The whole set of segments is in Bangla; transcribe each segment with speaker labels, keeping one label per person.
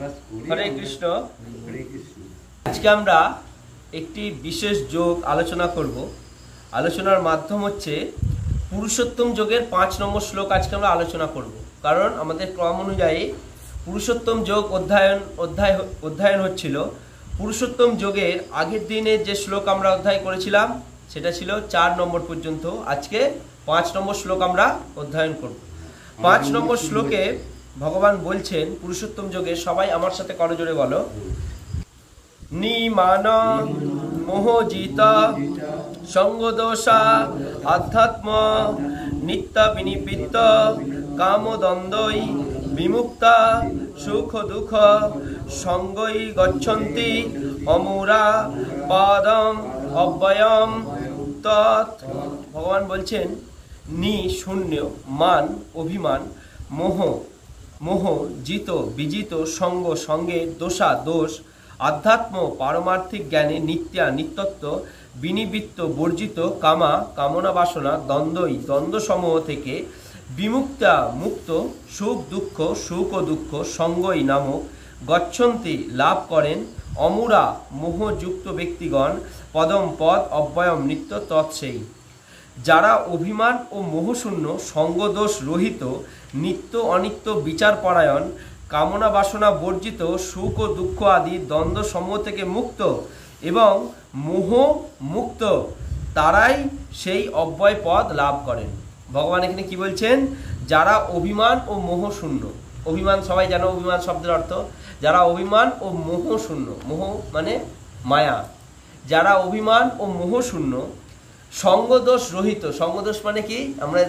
Speaker 1: হরে কৃষ্ণ। আজকে আমরা একটি বিশেষ যোগ আলোচনা করব। আলোচনার মাধ্যম হচ্ছে পুরুষোত্তম যোগের 5 নম্বর শ্লোক আজকে আমরা আলোচনা করব। কারণ আমাদের ক্রম অনুযায়ী পুরুষোত্তম যোগ অধ্যায়ন হচ্ছিল। পুরুষোত্তম যোগের আগের দিনে যে শ্লোক আমরা অধ্যায় করেছিলাম সেটা ছিল 4 নম্বর পর্যন্ত। আজকে 5 নম্বর শ্লোক আমরা অধ্যয়ন করব। 5 নম্বর শ্লোকে ভগবান বলছেন পুরুষোত্তম যোগে, সবাই আমার সাথে করজোড়ে বলো, নিমান মোহজিত সঙ্গদোষা আধ্যাত্ম নিত্য বিনিবৃত্ত কামদ্বন্দ্বৈ বিমুক্তা সুখ দুঃখ সঙ্গৈ গচ্ছন্তি অমূরা পদম অব্যয়ম তৎ। ভগবান বলছেন নি শূন্য, মান অভিমান, মোহ মোহ জিত বিজিত, সঙ্গ সঙ্গে, দোষা দোষ, আধ্যাত্ম পারমার্থিক জ্ঞানে, নিত্যা নিত্যত্ব, বিনিবৃত্ত বর্জিত, কামা কামনা বাসনা, দ্বন্দ্বই দ্বন্দ্ব সমূহ থেকে বিমুক্তা মুক্ত, সুখ দুঃখ সুখ ও দুঃখ সঙ্গই নামক গচ্ছন্তি লাভ করেন অমূরা মোহযুক্ত ব্যক্তিগণ, পদম পদ অব্যয়ম নিত্য তৎসেই। যারা অভিমান ও মোহশূন্য, সঙ্গদোষ রহিত, নিত্য অনিত্য বিচার পরায়ণ, কামনা বাসনা বর্জিত, সুখ ও দুঃখ আদি দ্বন্দ্ব সমূহ থেকে মুক্ত এবং মোহ মুক্ত, তারাই সেই অব্যয় পদ লাভ করেন। ভগবান এখানে কি বলছেন? যারা অভিমান ও মোহ শূন্য। অভিমান সবাই জানো অভিমান শব্দের অর্থ। যারা অভিমান ও মোহ শূন্য, মোহ মানে মায়া, যারা অভিমান ও মোহ শূন্য, সঙ্গদোষ রহিত। সঙ্গদোষ মানে কি? আমরা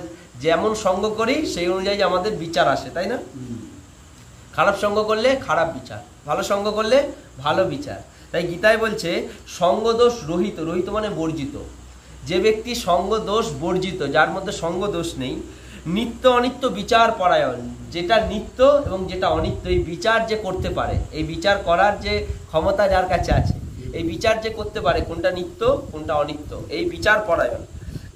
Speaker 1: যেমন সঙ্গ করি সেই অনুযায়ী আমাদের বিচার আসে, তাই না? খারাপ সঙ্গ করলে খারাপ বিচার, ভালো সঙ্গ করলে ভালো বিচার। তাই গীতায় বলছে সঙ্গদোষ রহিত। রহিত মানে বর্জিত। যে ব্যক্তি সঙ্গদোষ বর্জিত, যার মধ্যে সঙ্গদোষ নেই, নিত্য অনিত্য বিচার পরায়ণ, যেটা নিত্য এবং যেটা অনিত্য এই বিচার যে করতে পারে, এই বিচার করার যে ক্ষমতা যার কাছে আছে, এই বিচার যে করতে পারে কোনটা নিত্য কোনটা অনিত্য, এই বিচার পরায়ণ।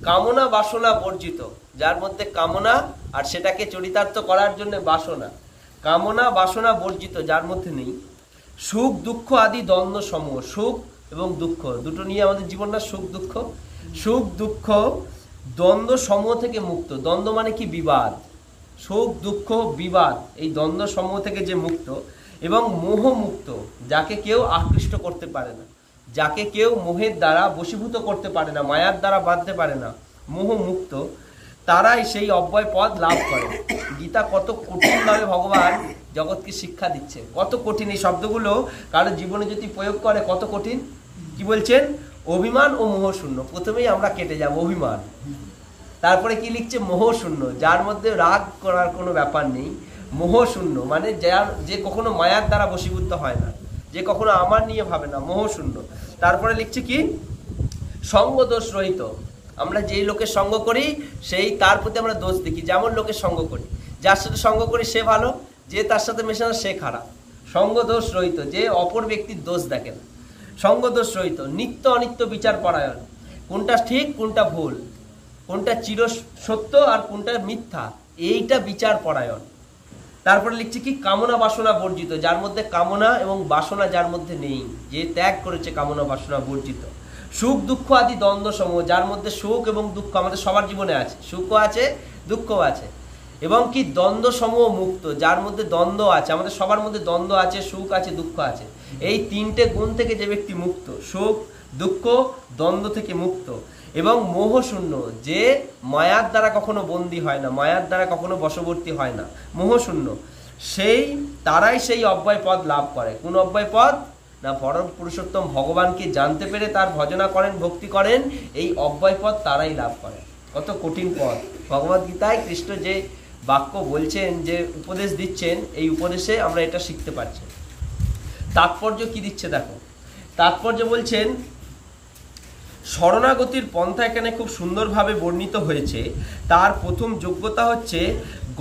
Speaker 1: কামনা বাসনা বর্জিত, যার মধ্যে কামনা আর সেটাকে চরিতার্থ করার জন্য বাসনা, কামনা বাসনা বর্জিত যার মধ্যে নেই। সুখ দুঃখ আদি দ্বন্দ্ব সমূহ, সুখ এবং দুঃখ দুটো নিয়ে আমাদের জীবনটা, সুখ দুঃখ। সুখ দুঃখ দ্বন্দ্ব সমূহ থেকে মুক্ত। দ্বন্দ্ব মানে কি? বিবাদ। সুখ দুঃখ বিবাদ, এই দ্বন্দ্ব সমূহ থেকে যে মুক্ত এবং মোহ মুক্ত, যাকে কেউ আকৃষ্ট করতে পারে না, যাকে কেউ মোহের দ্বারা বশীভূত করতে পারে না, মায়ার দ্বারা বাঁধতে পারে না, মোহ মুক্ত, তারাই সেই অব্যয় পদ লাভ করে। গীতা কত কঠিনভাবে ভগবান জগৎকে শিক্ষা দিচ্ছে, কত কঠিন এই শব্দগুলো কারো জীবনে যদি প্রয়োগ করে কত কঠিন। কি বলছেন? অভিমান ও মোহ শূন্য। প্রথমেই আমরা কেটে যাব অভিমান, তারপরে কি লিখছে? মোহ শূন্য, যার মধ্যে রাগ করার কোনো ব্যাপার নেই। মোহ শূন্য মানে যে কখনো মায়ার দ্বারা বশীভূত হয় না, যে কখনো আমার নিয়ে ভাবে না, মোহ শূন্য। তারপরে লিখছে কি? সঙ্গ দোষ রহিত। আমরা যেই লোকের সঙ্গ করি সেই তার প্রতি আমরা দোষ দেখি। যেমন লোকের সঙ্গ করি, যার সাথে সঙ্গ করি সে ভালো, যে তার সাথে মেশে না সে খারাপ। সঙ্গ দোষ রহিত, যে অপর ব্যক্তির দোষ দেখে না। সঙ্গ দোষ রহিত, নিত্য অনিত্য বিচার পরায়ণ, কোনটা ঠিক কোনটা ভুল, কোনটা চির সত্য আর কোনটা মিথ্যা, এইটা বিচার পরায়ণ। তারপরে লিখছে কি? কামনা বাসনা বর্জিত, যার মধ্যে কামনা এবং বাসনা যার মধ্যে নেই, যে ত্যাগ করেছে কামনা বাসনা বর্জিত। সুখ দুঃখ আদি দ্বন্দ্ব সমূহ, যার মধ্যে সুখ এবং দুঃখ আমাদের সবার জীবনে আছে, সুখও আছে দুঃখও আছে। এবং কি? দ্বন্দ্ব সমূহ মুক্ত, যার মধ্যে দ্বন্দ্ব আছে, আমাদের সবার মধ্যে দ্বন্দ্ব আছে, সুখ আছে দুঃখ আছে। এই তিনটে গুণ থেকে যে ব্যক্তি মুক্ত, সুখ দুঃখ দ্বন্দ্ব থেকে মুক্ত, এবং মোহ শূন্য, যে মায়ার দ্বারা কখনো বন্দী হয় না, মায়ার দ্বারা কখনো বশবর্তী হয় না, মোহ শূন্য, তারাই সেই অব্যয় পদ লাভ করে। কোন অব্যয় পদ? না, পরম পুরুষোত্তম ভগবানকে জানতে পেরে তার ভজনা করেন, ভক্তি করেন, এই অব্যয় পদ তারাই লাভ করে। কত কঠিন পদ! ভগবদ গীতায় কৃষ্ণ যে বাক্য বলছেন, যে উপদেশ দিচ্ছেন, এই উপদেশে আমরা এটা শিখতে পারছি। তাৎপর্য কি দিচ্ছে দেখো। তাৎপর্য বলছেন শরণাগতির পন্থা এখানে খুব সুন্দরভাবে বর্ণিত হয়েছে। তার প্রথম যোগ্যতা হচ্ছে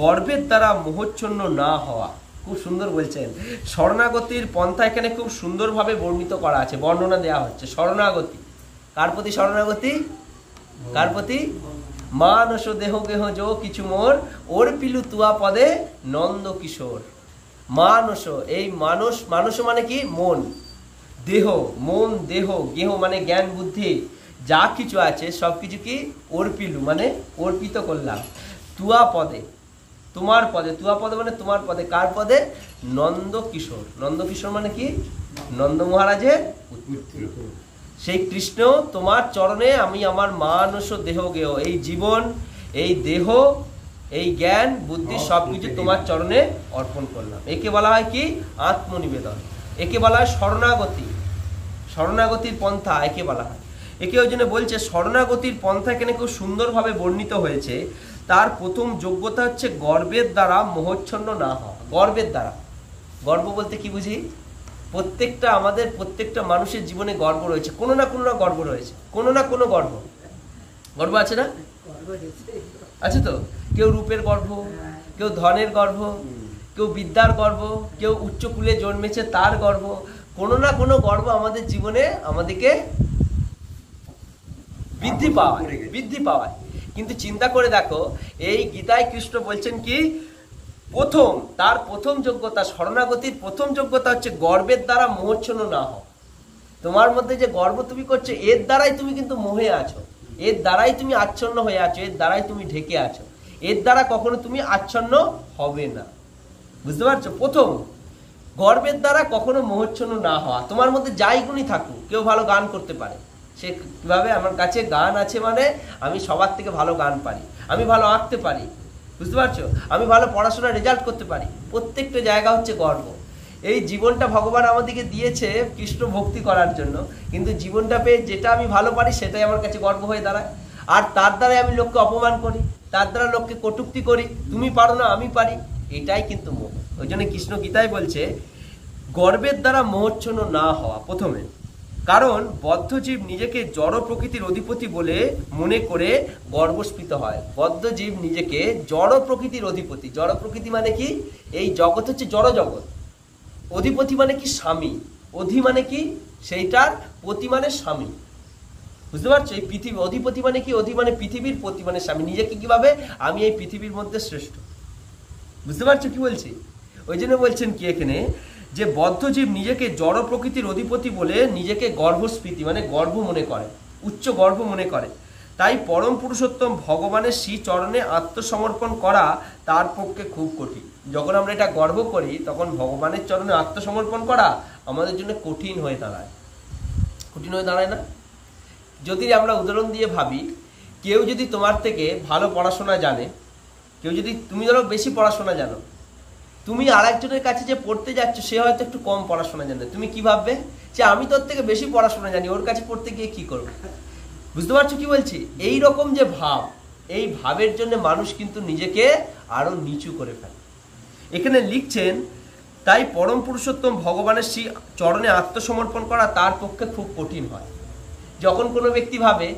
Speaker 1: গর্বের দ্বারা মোহচ্ছন্ন না হওয়া। খুব সুন্দর বলছেন। শরণাগতির পন্থা এখানে খুব সুন্দরভাবে বর্ণিত করা আছে, বর্ণনা দেওয়া হচ্ছে। শরণাগতি কার প্রতি? শরণাগতি কার প্রতি? মানস দেহ গেহ যো কিছু মোর, ওর পিলু তুয়া পদে নন্দ কিশোর। মানস, এই মানস, মানস মানে কি? মন, দেহ, মন দেহ গেহ মানে জ্ঞান বুদ্ধি যা কিছু আছে সব কিছু কি অর্পিলু মানে অর্পিত করলাম তুয়া পদে, তোমার পদে। তুয়া পদে মানে তোমার পদে। কার পদে? নন্দ কিশোর। নন্দ কিশোর মানে কি? নন্দ মহারাজের পুত্র। সেই কৃষ্ণ তোমার চরণে আমি আমার মানস দেহ গেহ, এই জীবন, এই দেহ, এই জ্ঞান বুদ্ধি সবকিছু তোমার চরণে অর্পণ করলাম। একে বলা হয় কি? আত্মনিবেদন। একে বলা হয় শরণাগতি, শরণাগতির পন্থা একে বলা হয়। একে ওই জন্য বলছে শরণাগতির পন্থা এখানে খুব সুন্দরভাবে বর্ণিত হয়েছে। তার প্রথম যোগ্যতা হচ্ছে গর্বের দ্বারা মোহচ্ছন্ন না হওয়া। গর্বের দ্বারা, গর্ব বলতে কি বুঝি? প্রত্যেকটা আমাদের প্রত্যেকটা মানুষের জীবনে গর্ব রয়েছে, কোনো না কোনো গর্ব রয়েছে, কোনো না কোনো গর্ব, গর্ব আছে না? আছে তো। কেউ রূপের গর্ব, কেউ ধনের গর্ব, কেউ বিদ্যার গর্ব, কেউ উচ্চকুলে জন্মেছে তার গর্ব। কোনো না কোনো গর্ব আমাদের জীবনে আমাদেরকে বৃদ্ধি পাওয়ায়, বৃদ্ধি পাওয়ায়। কিন্তু চিন্তা করে দেখো, এই গীতায় কৃষ্ণ বলছেন কি? প্রথম, তার প্রথম যোগ্যতা, শরণাগতির প্রথম যোগ্যতা হচ্ছে গর্বের দ্বারা মোহচ্ছন্ন না হও। তোমার মধ্যে যে গর্ব তুমি করছো, এর দ্বারাই তুমি কিন্তু মোহে আছো, এর দ্বারাই তুমি আচ্ছন্ন হয়ে আছো, এর দ্বারাই তুমি ঢেকে আছো, এর দ্বারা কখনো তুমি আচ্ছন্ন হবে না। বুঝতে পারছো? প্রথম গর্বের দ্বারা কখনো মোহচ্ছন্ন না হওয়া। তোমার মধ্যে যাই গুণই থাকুক, কেউ ভালো গান করতে পারে, সে কিভাবে? আমার কাছে গান আছে মানে আমি সবার থেকে ভালো গান পারি, আমি ভালো আঁকতে পারি, বুঝতে পারছো? আমি ভালো পড়াশোনার রেজাল্ট করতে পারি। প্রত্যেকটা জায়গা হচ্ছে গর্ব। এই জীবনটা ভগবান আমাদেরকে দিয়েছে কৃষ্ণ ভক্তি করার জন্য, কিন্তু জীবনটা পেয়ে যেটা আমি ভালো পারি সেটাই আমার কাছে গর্ব হয়ে দাঁড়ায়। আর তার দ্বারাই আমি লোককে অপমান করি, তার দ্বারা লোককে কটূক্তি করি, তুমি পারো না আমি পারি, এটাই কিন্তু মোহ। ওই জন্য কৃষ্ণ গীতায় বলছে গর্বের দ্বারা মোহচ্ছন্ন না হওয়া প্রথমে। কারণ বদ্ধজীব নিজেকে জড় প্রকৃতির অধিপতি বলে মনে করে গর্বস্ফীত হয়। বদ্ধজীব নিজেকে জড় প্রকৃতির অধিপতি, জড় প্রকৃতি মানে কি? এই জগৎ হচ্ছে জড় জগৎ। অধিপতি মানে কি? স্বামী। অধি মানে কি? সেইটার পতি মানে স্বামী। বুঝতে পারছো? এই পৃথিবী, অধিপতি মানে কি? অধি মানে পৃথিবীর, পতি মানে স্বামী। নিজেকে কিভাবে? আমি এই পৃথিবীর মধ্যে শ্রেষ্ঠ। বুঝতে পারছো কি বলছি? ওই জন্য বলছেন কি এখানে যে বদ্ধজীব নিজেকে জড় প্রকৃতির অধিপতি বলে নিজেকে গর্ভস্ফীতি মানে গর্ব মনে করে, উচ্চ গর্ব মনে করে। তাই পরম পুরুষোত্তম ভগবানের শ্রী চরণে আত্মসমর্পণ করা তার পক্ষে খুব কঠিন। যখন আমরা এটা গর্ব করি তখন ভগবানের চরণে আত্মসমর্পণ করা আমাদের জন্য কঠিন হয়ে দাঁড়ায়। কঠিন হয়ে দাঁড়ায় না? যদি আমরা উদাহরণ দিয়ে ভাবি, কেউ যদি তোমার থেকে ভালো পড়াশোনা জানে, কেউ যদি, তুমি ধরো বেশি পড়াশোনা জানো, তুমি আরেকজনের কাছে যে পড়তে যাচ্ছ সে হয়তো একটু কম পড়াশোনা জানে, তুমি কি ভাববে? যে আমি তোর থেকে বেশি পড়াশোনা জানি, ওর কাছে পড়তে গিয়ে কি করবো? বুঝতে পারছো কি বলছি? এই রকম যে ভাব, এই ভাবের জন্য মানুষ কিন্তু নিজেকে আরো নিচু করে ফেলে। এখানে লিখছেন তাই পরম পুরুষোত্তম ভগবানের শ্রী চরণে আত্মসমর্পণ করা তার পক্ষে খুব কঠিন হয়। যখন কোনো ব্যক্তি ভাবে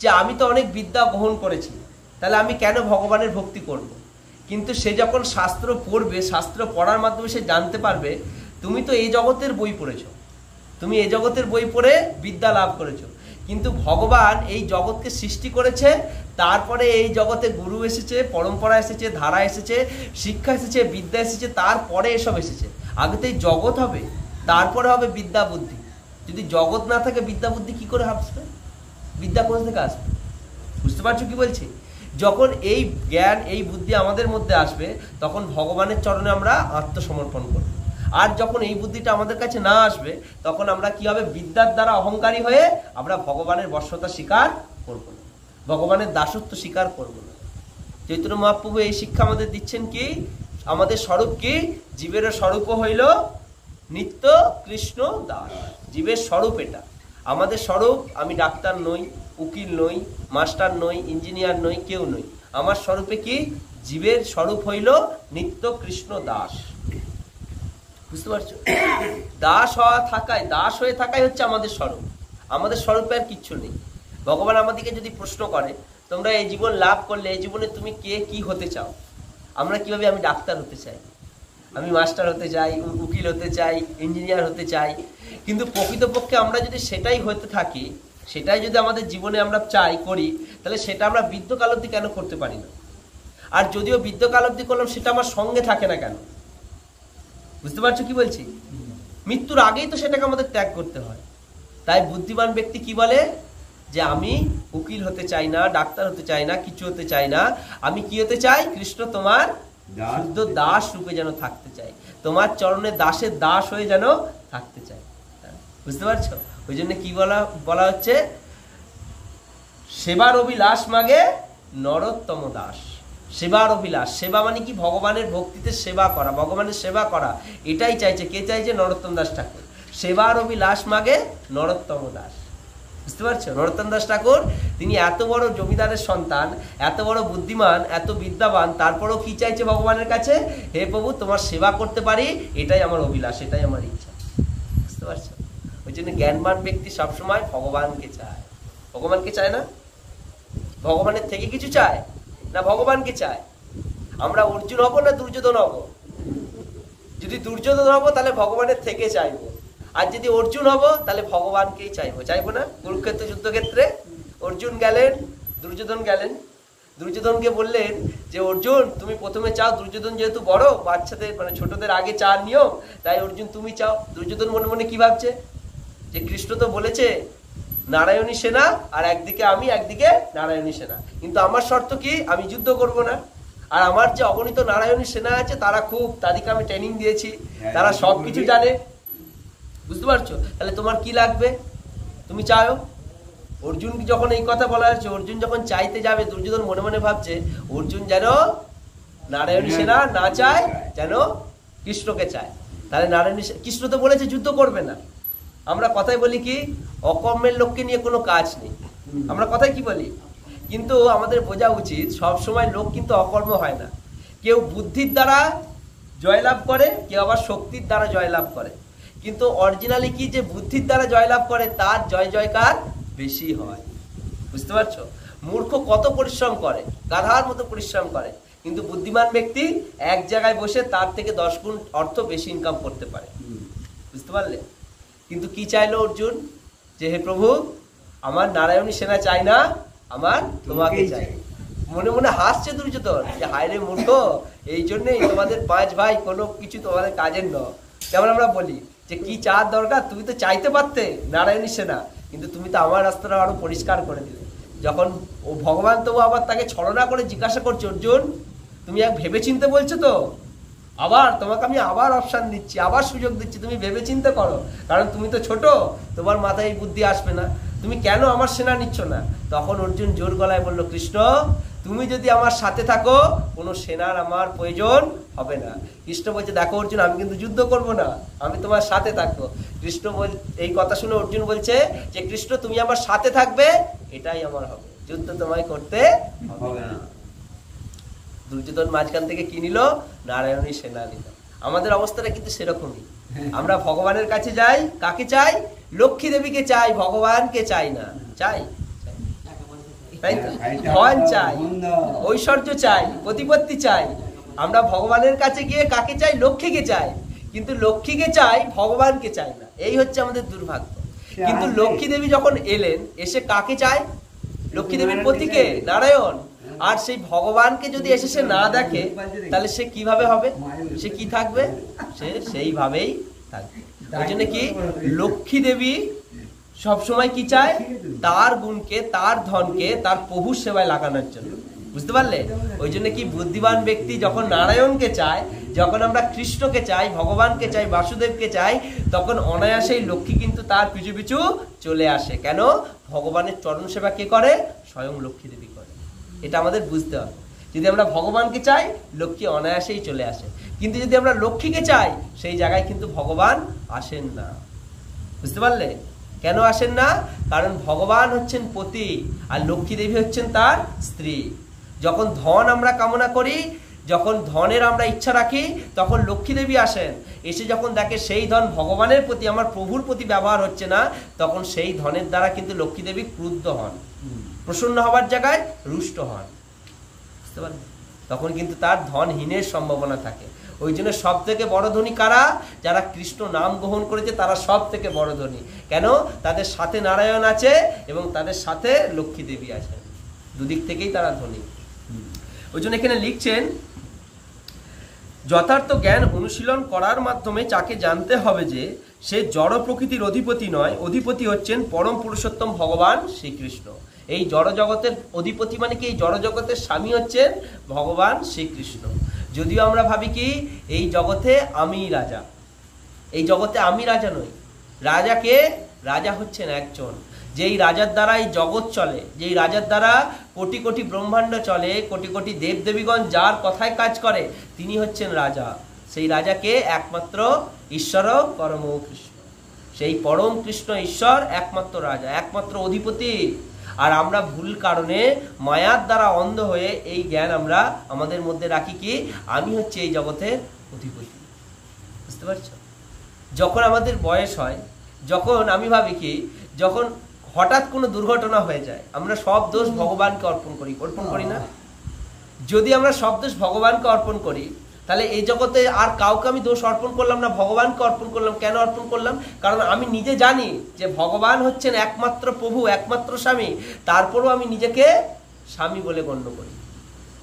Speaker 1: যে আমি তো অনেক বিদ্যা গ্রহণ করেছি, তাহলে আমি কেন ভগবানের ভক্তি করব? কিন্তু সে যখন শাস্ত্র পড়বে, শাস্ত্র পড়ার মাধ্যমে সে জানতে পারবে তুমি তো এই জগতের বই পড়েছো, তুমি এই জগতের বই পড়ে বিদ্যা লাভ করেছো, কিন্তু ভগবান এই জগৎকে সৃষ্টি করেছে, তারপরে এই জগতে গুরু এসেছে, পরম্পরা এসেছে, ধারা এসেছে, শিক্ষা এসেছে, বিদ্যা এসেছে, তারপরে এসব এসেছে। আগে তো এই জগৎ হবে, তারপরে হবে বিদ্যা বুদ্ধি। যদি জগৎ না থাকে বিদ্যা বুদ্ধি কি করে আসবে? বিদ্যা কোথা থেকে আসবে? বুঝতে পারছো কি বলছি? যখন এই জ্ঞান, এই বুদ্ধি আমাদের মধ্যে আসবে তখন ভগবানের চরণে আমরা আত্মসমর্পণ করব। আর যখন এই বুদ্ধিটা আমাদের কাছে না আসবে তখন আমরা কি হবে? বিদ্যার দ্বারা অহংকারী হয়ে আমরা ভগবানের বশ্যতা স্বীকার করব না, ভগবানের দাসত্ব স্বীকার করব না। চৈতন্য মহাপ্রভু এই শিক্ষা আমাদের দিচ্ছেন কি? আমাদের স্বরূপ কি? জীবের স্বরূপ হইল নিত্য কৃষ্ণ দাস। জীবের স্বরূপ এটা। আমাদের স্বরূপ, আমি ডাক্তার নই, উকিল নই, মাস্টার নই, ইঞ্জিনিয়ার নই, কেউ নই। আমার স্বরূপে কি? জীবের স্বরূপ হইল নিত্য কৃষ্ণ দাস। বুঝতে পারছো? দাস হওয়া থাকায়, দাস হয়ে থাকাই হচ্ছে আমাদের স্বরূপ। আমাদের স্বরূপে আর কিচ্ছু নেই। ভগবান আমাদেরকে যদি প্রশ্ন করে তোমরা এই জীবন লাভ করলে এই জীবনে তুমি কে কি হতে চাও, আমরা কিভাবে? আমি ডাক্তার হতে চাই, আমি মাস্টার হতে চাই, উকিল হতে চাই, ইঞ্জিনিয়ার হতে চাই। কিন্তু প্রকৃতপক্ষে আমরা যদি সেটাই হতে থাকি, সেটাই যদি আমাদের জীবনে আমরা চাই করি, তাহলে সেটা আমরা বৃদ্ধকালব্ধি কেন করতে পারি না? আর যদিও বৃদ্ধকালব্ধি করলাম সেটা আমার সঙ্গে থাকে না কেন? বুঝতে পারছো কি বলছি? মৃত্যুর আগেই তো সেটাকে আমাদের ত্যাগ করতে হয়। তাই বুদ্ধিমান ব্যক্তি কি বলে, যে আমি উকিল হতে চাই না, ডাক্তার হতে চাই না, কিছু হতে চাই না, আমি কি হতে চাই, কৃষ্ণ তোমার শুদ্ধ দাস রূপে যেন থাকতে চাই, তোমার চরণে দাসের দাস হয়ে যেন থাকতে চাই। বুঝতে পারছো? ওই জন্য কি বলা হচ্ছে, সেবার অভিলাষ মাগে নরোত্তম দাস। সেবার অভিলাষ, সেবা মানে কি, ভগবানের ভক্তিতে সেবা করা, ভগবানের সেবা করা, এটাই চাইছে। কে চাইছে? নরোত্তম দাস ঠাকুর। সেবার অভিলাষ মাগে নরোত্তম দাস। বুঝতে পারছো? নরোত্তম দাস ঠাকুর তিনি এত বড় জমিদারের সন্তান, এত বড় বুদ্ধিমান, এত বিদ্যাবান, তারপরেও কি চাইছে ভগবানের কাছে, হে প্রভু তোমার সেবা করতে পারি, এটাই আমার অভিলাষ, এটাই আমার ইচ্ছা। বুঝতে পারছো? ওই জন্য জ্ঞানবান ব্যক্তি সবসময় ভগবানকে চায়। ভগবানকে চায় না? ভগবানের থেকে কিছু চায় না, ভগবানকে চায়। আমরা অর্জুন হব না দুর্যোধন হব? যদি দুর্যোধন হব তাহলে ভগবানের থেকে চাইবো, আর যদি অর্জুন হব তাহলে ভগবানকেই চাইবো। চাইবো না? কুরুক্ষেত্র যুদ্ধক্ষেত্রে অর্জুন গেলেন, দুর্যোধন গেলেন। দুর্যোধনকে বললেন যে অর্জুন তুমি প্রথমে চাও, দুর্যোধন যেহেতু বড়, বাচ্চাদের মানে ছোটদের আগে চার নিয়ম, তাই অর্জুন তুমি চাও। দুর্যোধন মনে মনে কি ভাবছে, যে কৃষ্ণ তো বলেছে নারায়ণী সেনা, আর একদিকে আমি, একদিকে নারায়ণী সেনা, কিন্তু আমার শর্ত কি, আমি যুদ্ধ করব না। আর আমার যে অগণিত নারায়ণী সেনা আছে তারা খুব, তাদেরকে আমি ট্রেনিং দিয়েছি, তারা সব কিছু জানে। বুঝতে পারছো? তাহলে তোমার কি লাগবে, তুমি চাও। অর্জুন যখন এই কথা বলা হচ্ছে, অর্জুন যখন চাইতে যাবে, দুর্যোধন মনে মনে ভাবছে অর্জুন যেন নারায়ণী সেনা না চায়, যেন কৃষ্ণকে চায়। তাহলে নারায়ণী, কৃষ্ণ তো বলেছে যুদ্ধ করবে না। আমরা কথায় বলি কি, অকর্মের লোককে নিয়ে কোনো কাজ নেই, আমরা কথায় কি বলি। কিন্তু আমাদের বোঝা উচিত সব সময় লোক কিন্তু অকর্ম হয় না। কেউ বুদ্ধির দ্বারা জয়লাভ করে, কেউ আবার শক্তির দ্বারা জয়লাভ করে। কিন্তু অরিজিনালি কি, যে বুদ্ধির দ্বারা জয়লাভ করে তার জয় জয়কার বেশি হয়। বুঝতে পারছো? মূর্খ কত পরিশ্রম করে, গাধার মতো পরিশ্রম করে, কিন্তু বুদ্ধিমান ব্যক্তি এক জায়গায় বসে তার থেকে 10 গুণ অর্থ বেশি ইনকাম করতে পারে। বুঝতে পারলে? কিন্তু কি চাইলো অর্জুন, যে হে প্রভু আমার নারায়ণী সেনা চাই না, আমার তোমাকে চাই। মনে মনে হাসছে দুর্যোধন, যে হায় রে মূর্খ, এই জন্যই তোমাদের 5 ভাই কোনো কিছু তোমাদের কাজের নয়। যেমন আমরা বলি যে কি চার দরকার, তুমি তো চাইতে পারতে নারায়ণী সেনা, কিন্তু তুমি তো আমার রাস্তাটা আরো পরিষ্কার করে দিলে। যখন ও ভগবান তবু আবার তাকে ছলনা করে জিজ্ঞাসা করছে, অর্জুন তুমি এক ভেবে চিনতে বলছো তো, আবার তোমাকে আমি আবার অপশন দিচ্ছি, আবার সুযোগ দিচ্ছি, তুমি ভেবে চিন্তে করো, কারণ তুমি তো ছোট, তোমার মাথায় এই বুদ্ধি আসবে না, তুমি কেন আমার সেনা নিচ্ছ না? তখন অর্জুন জোর গলায় বলল, কৃষ্ণ তুমি যদি আমার সাথে থাকো কোনো সেনার আমার প্রয়োজন হবে না। কৃষ্ণ বলছে, দেখো অর্জুন আমি কিন্তু যুদ্ধ করব না, আমি তোমার সাথে থাকবো। কৃষ্ণ এই কথা শুনে অর্জুন বলছে যে কৃষ্ণ তুমি আমার সাথে থাকবে, এটাই আমার হবে, যুদ্ধ তোমায় করতে হবে না। দুর্যোধন মাঝখান থেকে কি নিল? নারায়ণী সেনা নিল। আমাদের অবস্থাটা কিন্তু সেরকমই। আমরা ভগবানের কাছে যাই, কাকে চাই? লক্ষ্মী দেবীকে চাই, ভগবানকে চাই না। চাই তাই তো, ধন চাই, ঐশ্বর্য চাই, প্রতিপত্তি চাই। আমরা ভগবানের কাছে গিয়ে কাকে চাই? লক্ষ্মীকে চাই, কিন্তু লক্ষ্মীকে চাই, ভগবানকে চাই না। এই হচ্ছে আমাদের দুর্ভাগ্য। কিন্তু লক্ষ্মী দেবী যখন এলেন, এসে কাকে চায়? লক্ষ্মী দেবীর পতিকে, নারায়ণ। আর সেই ভগবানকে যদি এসে সে না দেখে, তাহলে সে কিভাবে হবে? সে কি থাকবে? সে সেইভাবেই থাকবে। ওই জন্য কি লক্ষ্মী দেবী সবসময় কি চায়? তার গুণকে, তার ধনকে তার প্রভুর সেবায় লাগানোর জন্য। বুঝতে পারলে? ওই জন্য কি বুদ্ধিমান ব্যক্তি যখন নারায়ণকে চায়, যখন আমরা কৃষ্ণকে চাই, ভগবানকে চাই, বাসুদেবকে চাই, তখন অনায়াসেই লক্ষ্মী কিন্তু তার পিছু পিছু চলে আসে। কেন? ভগবানের চরণ সেবা কে করে? স্বয়ং লক্ষ্মী দেবী করে। এটা আমাদের বুঝতে হবে। যদি আমরা ভগবানকে চাই, লক্ষ্মী অনায়াসেই চলে আসে। কিন্তু যদি আমরা লক্ষ্মীকে চাই, সেই জায়গায় কিন্তু ভগবান আসেন না। বুঝতে পারলে? কেন আসেন না? কারণ ভগবান হচ্ছেন পতি, আর লক্ষ্মী দেবী হচ্ছেন তার স্ত্রী। যখন ধন আমরা কামনা করি, যখন ধনের আমরা ইচ্ছা রাখি, তখন লক্ষ্মী দেবী আসেন। এসে যখন দেখে সেই ধন ভগবানের প্রতি, আমার প্রভুর প্রতি ব্যবহার হচ্ছে না, তখন সেই ধনের দ্বারা কিন্তু লক্ষ্মী দেবী ক্রুদ্ধ হন, প্রসন্ন হবার জায়গায় রুষ্ট হন। বুঝতে পারলেন? তখন কিন্তু তার ধনহীনের সম্ভাবনা থাকে। ওই জন্য সব থেকে বড় ধনী কারা? যারা কৃষ্ণ নাম গ্রহণ করেছে, তারা সব থেকে বড় ধনী। কেন? তাদের সাথে নারায়ণ আছে এবং তাদের সাথে লক্ষ্মী দেবী আছেন, দুদিক থেকেই তারা ধনী। ওই জন্য এখানে লিখছেন যথার্থ জ্ঞান অনুশীলন করার মাধ্যমে তাকে জানতে হবে যে সে জড় প্রকৃতির অধিপতি নয়, অধিপতি হচ্ছেন পরম পুরুষোত্তম ভগবান শ্রীকৃষ্ণ। এই জড় জগতের অধিপতি মানে কি, এই জড় জগতের স্বামী হচ্ছেন ভগবান শ্রীকৃষ্ণ। যদিও আমরা ভাবি কি এই জগতে আমি রাজা, এই জগতে আমি রাজা নই। রাজাকে, রাজা হচ্ছেন একজন, যেই রাজার দ্বারা এই জগৎ চলে, যেই রাজার দ্বারা কোটি কোটি ব্রহ্মাণ্ড চলে, কোটি কোটি দেবদেবীগণ যার কথায় কাজ করে, তিনি হচ্ছেন রাজা। সেই রাজাকে একমাত্র ঈশ্বর পরম কৃষ্ণ, সেই পরম কৃষ্ণ ঈশ্বর একমাত্র রাজা, একমাত্র অধিপতি। আর আমরা ভুল কারণে মায়ার দ্বারা অন্ধ হয়ে এই জ্ঞান আমরা আমাদের মধ্যে রাখি কি আমি হচ্ছে এই জগতের অধিপতি। বুঝতে পারছো? যখন আমাদের বয়স হয়, যখন আমি ভাবি কি যখন হঠাৎ কোনো দুর্ঘটনা হয়ে যায়, আমরা সব দোষ ভগবানকে অর্পণ করি না? যদি আমরা সব দোষ ভগবানকে অর্পণ করি, তাহলে এই জগতে আর কাউকে আমি দোষ অর্পণ করলাম না, ভগবানকে অর্পণ করলাম। কেন অর্পণ করলাম? কারণ আমি নিজে জানি যে ভগবান হচ্ছেন একমাত্র প্রভু, একমাত্র স্বামী, তারপরও আমি নিজেকে স্বামী বলে গণ্য করি।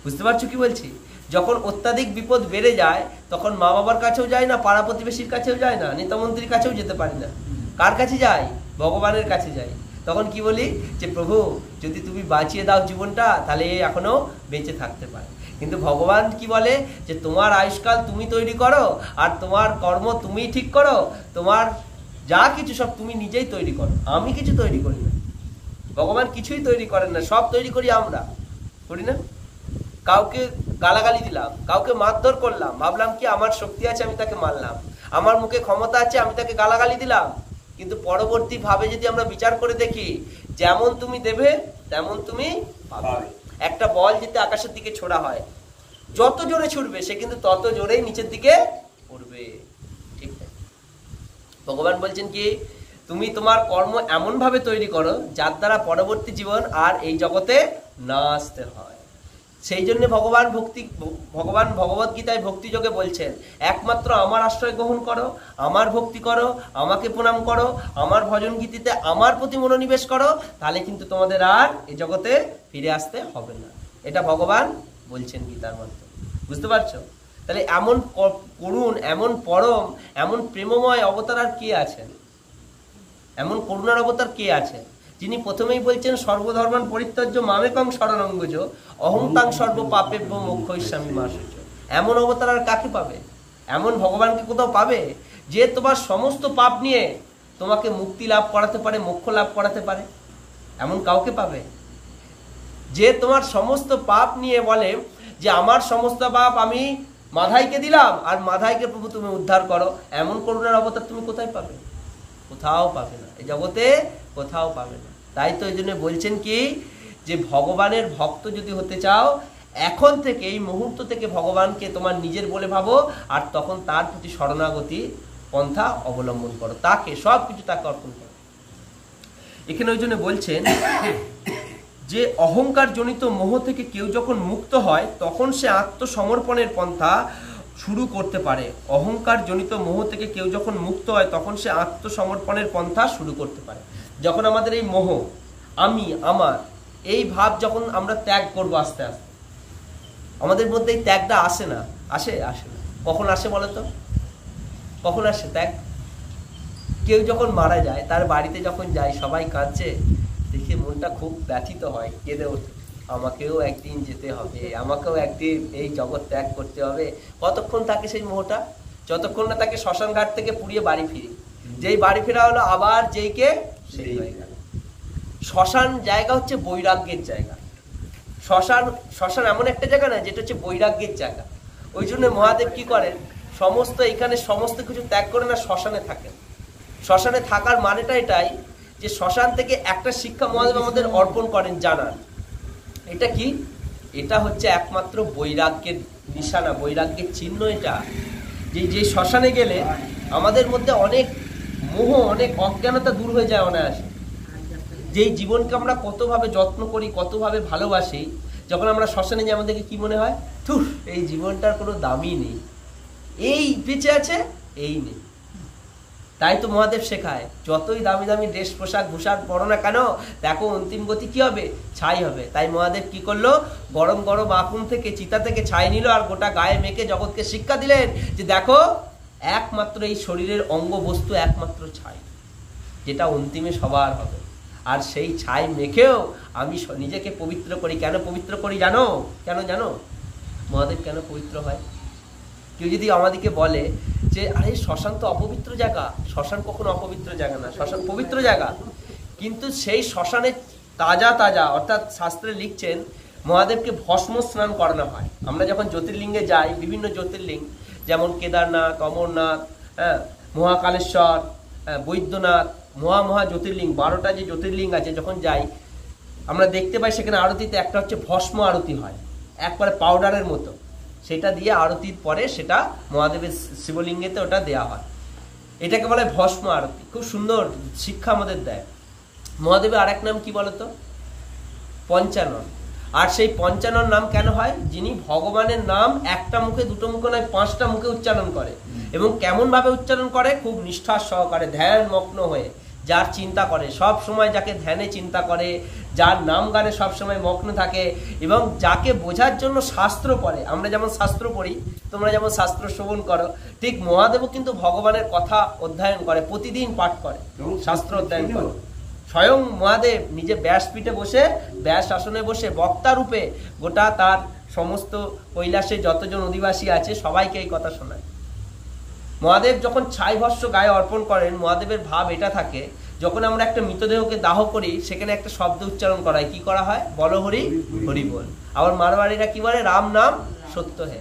Speaker 1: বুঝতে পারছো কি বলছি? যখন অত্যাধিক বিপদ বেড়ে যায়, তখন মা বাবার কাছেও যায় না, পাড়া প্রতিবেশীর কাছেও যায় না, নেতামন্ত্রীর কাছেও যেতে পারি না। কার কাছে যাই? ভগবানের কাছে যাই। তখন কি বলি যে প্রভু যদি তুমি বাঁচিয়ে দাও জীবনটা, তাহলে এখনো বেঁচে থাকতে পারে। কিন্তু ভগবান কি বলে যে তোমার আয়ুষ্কাল তুমি তৈরি করো, আর তোমার কর্ম তুমি ঠিক করো, তোমার যা কিছু সব তুমি নিজেই তৈরি করো, আমি কিছু তৈরি করি না। ভগবান কিছুই তৈরি করেন না, সব তৈরি করি আমরা, করি না? কাউকে গালাগালি দিলাম, কাউকে মারধর করলাম, ভাবলাম কি আমার শক্তি আছে আমি তাকে মারলাম, আমার মুখে ক্ষমতা আছে আমি তাকে গালাগালি দিলাম। কিন্তু পরবর্তী ভাবে যদি আমরা বিচার করে দেখি, যেমন তুমি দেবে তেমন তুমি পাবে। একটা বল যদি আকাশের দিকে ছোড়া হয়, যত জোরে ছুটবে সে কিন্তু তত জোরেই নিচের দিকে পড়বে। ঠিক আছে? ভগবান বলছেন কি তুমি তোমার কর্ম এমন ভাবে তৈরি করো যার দ্বারা পরবর্তী জীবন আর এই জগতে না আসতে হয়। সেই জন্য ভগবান ভগবত গীতায় ভক্তিযোগে বলছেন একমাত্র আমার আশ্রয় গ্রহণ করো, আমার ভক্তি করো, আমাকে প্রণাম করো, আমার ভজন গীতিতে আমার প্রতি মনোনিবেশ করো, তাহলে কিন্তু তোমাদের আর এই জগতে ফিরে আসতে হবে না। এটা ভগবান বলছেন গীতার মাধ্যমে। বুঝতে পারছো? তাহলে এমন করুণ, এমন পরম, এমন প্রেমময় অবতার আর কে আছেন? এমন করুণার অবতার কে আছেন যিনি প্রথমেই বলছেন সর্বধর্মান পরিত্যাজ্য মামেকং শরণং ব্রজ অহংতাং সর্ব পাপেভ্য মোক্ষয়িষ্যামি মা শুচি। এমন অবতার আর কাকে পাবে? এমন ভগবানকে কোথাও পাবে যে তোমার সমস্ত পাপ নিয়ে তোমাকে মুক্তি লাভ করাতে পারে, মোক্ষ লাভ করাতে পারে? এমন কাউকে পাবে যে তোমার সমস্ত পাপ নিয়ে বলে যে আমার সমস্ত পাপ আমি মাধাইকে দিলাম, আর মাধাইকে প্রভু তুমি উদ্ধার করো? এমন করুণার অবতার তুমি কোথায় পাবে? কোথাও পাবে না, এই জগতে কোথাও পাবে না। তাই তো এই জন্য বলছেন কি যে ভগবানের ভক্ত যদি হতে চাও, এখন থেকে এই মুহূর্ত থেকে ভগবানকে তোমার নিজের বলে ভাবো, আর তখন তার প্রতি শরণাগতি পন্থা অবলম্বন করো, তাকে সব কিছু তাকে অর্পণ করো। এখানে ওই জন্য বলছেন যে অহংকার জনিত মোহ থেকে কেউ যখন মুক্ত হয় তখন সে আত্মসমর্পণের পন্থা শুরু করতে পারে। অহংকার জনিত মোহ থেকে কেউ যখন মুক্ত হয় তখন সে আত্মসমর্পণের পন্থা শুরু করতে পারে। যখন আমাদের এই মোহ, আমি, আমার, এই ভাব যখন আমরা ত্যাগ করবো আস্তে আস্তে, আমাদের মধ্যে এই ত্যাগটা আসে না। আসে না? কখন আসে বলো তো? কখন আসে ত্যাগ? কেউ যখন মারা যায়, তার বাড়িতে যখন যায়, সবাই কাঁদছে দেখে মনটা খুব ব্যথিত হয়, কেঁদে ওঠে, আমাকেও একদিন যেতে হবে, আমাকেও একদিন এই জগৎ ত্যাগ করতে হবে। কতক্ষণ থাকে সেই মোহটা? যতক্ষণ না তাকে শ্মশান ঘাট থেকে পুড়িয়ে বাড়ি ফিরি। যেই বাড়ি ফেরা হলো আবার যেইকে সেই হয়ে গেল। শ্মশান জায়গা হচ্ছে বৈরাগ্যের জায়গা। শ্মশান এমন একটা জায়গা না যেটা হচ্ছে বৈরাগ্যের জায়গা। ওই জন্য মহাদেব কি করেন, এখানে সমস্ত কিছু ত্যাগ করে না শ্মশানে থাকেন। শ্মশানে থাকার মানেটা এটাই যে শ্মশান থেকে একটা শিক্ষা মহাদেব আমাদের অর্পণ করেন, জানান। এটা কি? এটা হচ্ছে একমাত্র বৈরাগ্যের নিশানা, বৈরাগ্যের চিহ্ন এটা। যে শ্মশানে গেলে আমাদের মধ্যে অনেক মোহ, অনেক অজ্ঞানতা দূর হয়ে যায় অনায়াসে। যেই জীবনকে আমরা কতভাবে যত্ন করি, কতভাবে ভালোবাসি, যখন আমরা শ্মশানে যাই আমাদেরকে কি মনে হয়? ধুর, এই জীবনটার কোনো দামই নেই, এই বেঁচে আছে, এই নেই। তাই তো মহাদেব শেখায়, যতই দামি দামি ড্রেস পোশাক ভূষাক পরো না কেন, দেখো অন্তিম গতি কি হবে, ছাই হবে। তাই মহাদেব কি করলো, গরম গরম আগুন থেকে, চিতা থেকে ছাই নিল আর গোটা গায়ে মেখে জগৎকে শিক্ষা দিলেন যে দেখো একমাত্র এই শরীরের অঙ্গ বস্তু একমাত্র ছাই, যেটা অন্তিমে সবার হবে। আর সেই ছাই মেখেও আমি নিজেকে পবিত্র করি। কেন পবিত্র করি জানো? কেন জানো মহাদেব কেন পবিত্র হয়? কেউ যদি আমাদেরকে বলে যে আরে শ্মশান তো অপবিত্র জায়গা, শ্মশান কখনো অপবিত্র জায়গা না, শ্মশান পবিত্র জায়গা। কিন্তু সেই শ্মশানে তাজা তাজা, অর্থাৎ শাস্ত্রে লিখছেন মহাদেবকে ভস্ম স্নান করানো হয়। আমরা যখন জ্যোতির্লিঙ্গে যাই, বিভিন্ন জ্যোতির্লিঙ্গ যেমন কেদারনাথ, অমরনাথ, মহাকালেশ্বর, বৈদ্যনাথ, মহা জ্যোতির্লিঙ্গ, 12টা যে জ্যোতির্লিঙ্গ আছে, যখন যাই আমরা দেখতে পাই সেখানে আরতিতে একটা হচ্ছে ভস্ম আরতি হয়, একবারে পাউডারের মতো, সেটা দিয়ে আরতির পরে সেটা মহাদেবের শিবলিঙ্গেতে ওটা দেয়া হয়। এটাকে বলে ভস্ম আরতি। খুব সুন্দর শিক্ষা আমাদের দেয়। মহাদেবের আরেক নাম কি বলতো? পঞ্চানন। আর সেই পঞ্চানন নাম কেন হয়? যিনি ভগবানের নাম একটা মুখে, দুটো মুখে নয়, 5টা মুখে উচ্চারণ করে। এবং কেমন ভাবে উচ্চারণ করে? খুব নিষ্ঠার সহকারে, ধ্যান মগ্ন হয়ে, যার চিন্তা করে সব সময়, যাকে ধ্যানে চিন্তা করে, যার নাম গানে সব সময় মগ্ন থাকে, এবং যাকে বোঝার জন্য শাস্ত্র পড়ে। আমরা যেমন শাস্ত্র পড়ি, তোমরা যেমন শাস্ত্র শ্রবণ করো, ঠিক মহাদেবও কিন্তু ভগবানের কথা অধ্যয়ন করে, প্রতিদিন পাঠ করে, শাস্ত্র অধ্যয়ন করে। স্বয়ং মহাদেব নিজে ব্যাসপীঠে বসে, ব্যাস আসনে বসে বক্তা রূপে গোটা তার সমস্ত কৈলাসে যতজন অধিবাসী আছে সবাইকে এই কথা শোনায়। মহাদেব যখন ছাই ভস্ম গায়ে অর্পণ করেন, মহাদেবের ভাব এটা থাকে, যখন আমরা একটা মৃতদেহকে দাহ করি সেখানে একটা শব্দ উচ্চারণ করায়, কি করা হয়? বলো হরি হরি বল। আবার মারোয়াড়িরা কি বলে? রাম নাম সত্য হে।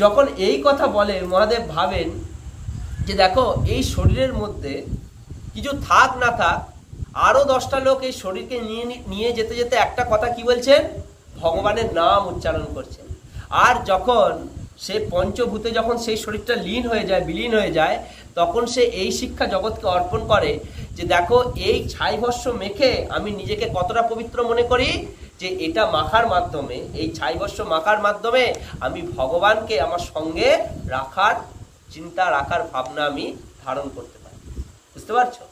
Speaker 1: যখন এই কথা বলে মহাদেব ভাবেন যে দেখো এই শরীরের মধ্যে কিছু থাক না থাক, আরো 10টা লোক এই শরীরকে নিয়ে যেতে যেতে একটা কথা কি বলছেন? ভগবানের নাম উচ্চারণ করছেন। আর যখন সে পঞ্চভূতে যখন সেই শরীরটা লীন হয়ে যায়, বিলীন হয়ে যায়, তখন সে এই শিক্ষা জগৎকে অর্পণ করে যে দেখো এই ছাই ভস্ম মেখে আমি নিজেকে কতটা পবিত্র মনে করি, যে এটা মাখার মাধ্যমে, এই ছাই ভস্ম মাখার মাধ্যমে আমি ভগবানকে আমার সঙ্গে রাখার চিন্তা, রাখার ভাবনা আমি ধারণ করতে পারি। বুঝতে পারছো?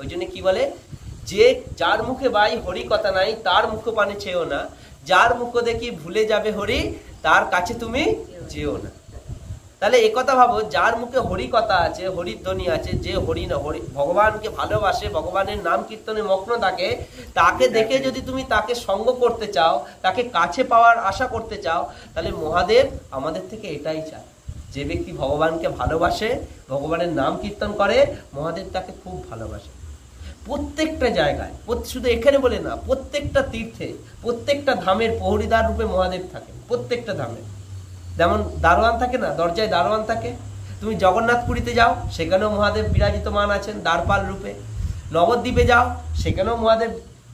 Speaker 1: ওই জন্য কি বলে যে যার মুখে বাই হরি কথা নাই, তার মুখ পানে চেয়েও না, যার মুখ দেখি ভুলে যাবে হরি, তার কাছে তুমি যেও না। তাহলে একথা ভাবো, যার মুখে হরি কথা আছে, হরির ধ্বনি আছে, যে হরি না হরি ভগবানকে ভালোবাসে, ভগবানের নাম কীর্তনে মগ্ন থাকে, তাকে দেখে যদি তুমি তাকে সঙ্গ করতে চাও, তাকে কাছে পাওয়ার আশা করতে চাও, তাহলে মহাদেব আমাদের থেকে এটাই চায়। যে ব্যক্তি ভগবানকে ভালোবাসে, ভগবানের নাম কীর্তন করে, মহাদেব তাকে খুব ভালোবাসে। প্রত্যেকটা জায়গায়, শুধু এখানে বলে না, প্রত্যেকটা তীর্থে, প্রত্যেকটা ধামের প্রহরীদার রূপে মহাদেব থাকে। প্রত্যেকটা ধামে যেমন দারোয়ান থাকে না, দরজায় দারোয়ান থাকে। তুমি জগন্নাথপুরীতে যাও, সেখানেও মহাদেব বিরাজিতমান আছেন দ্বারপাল রূপে। নবদ্বীপে যাও, সেখানেও মহাদেব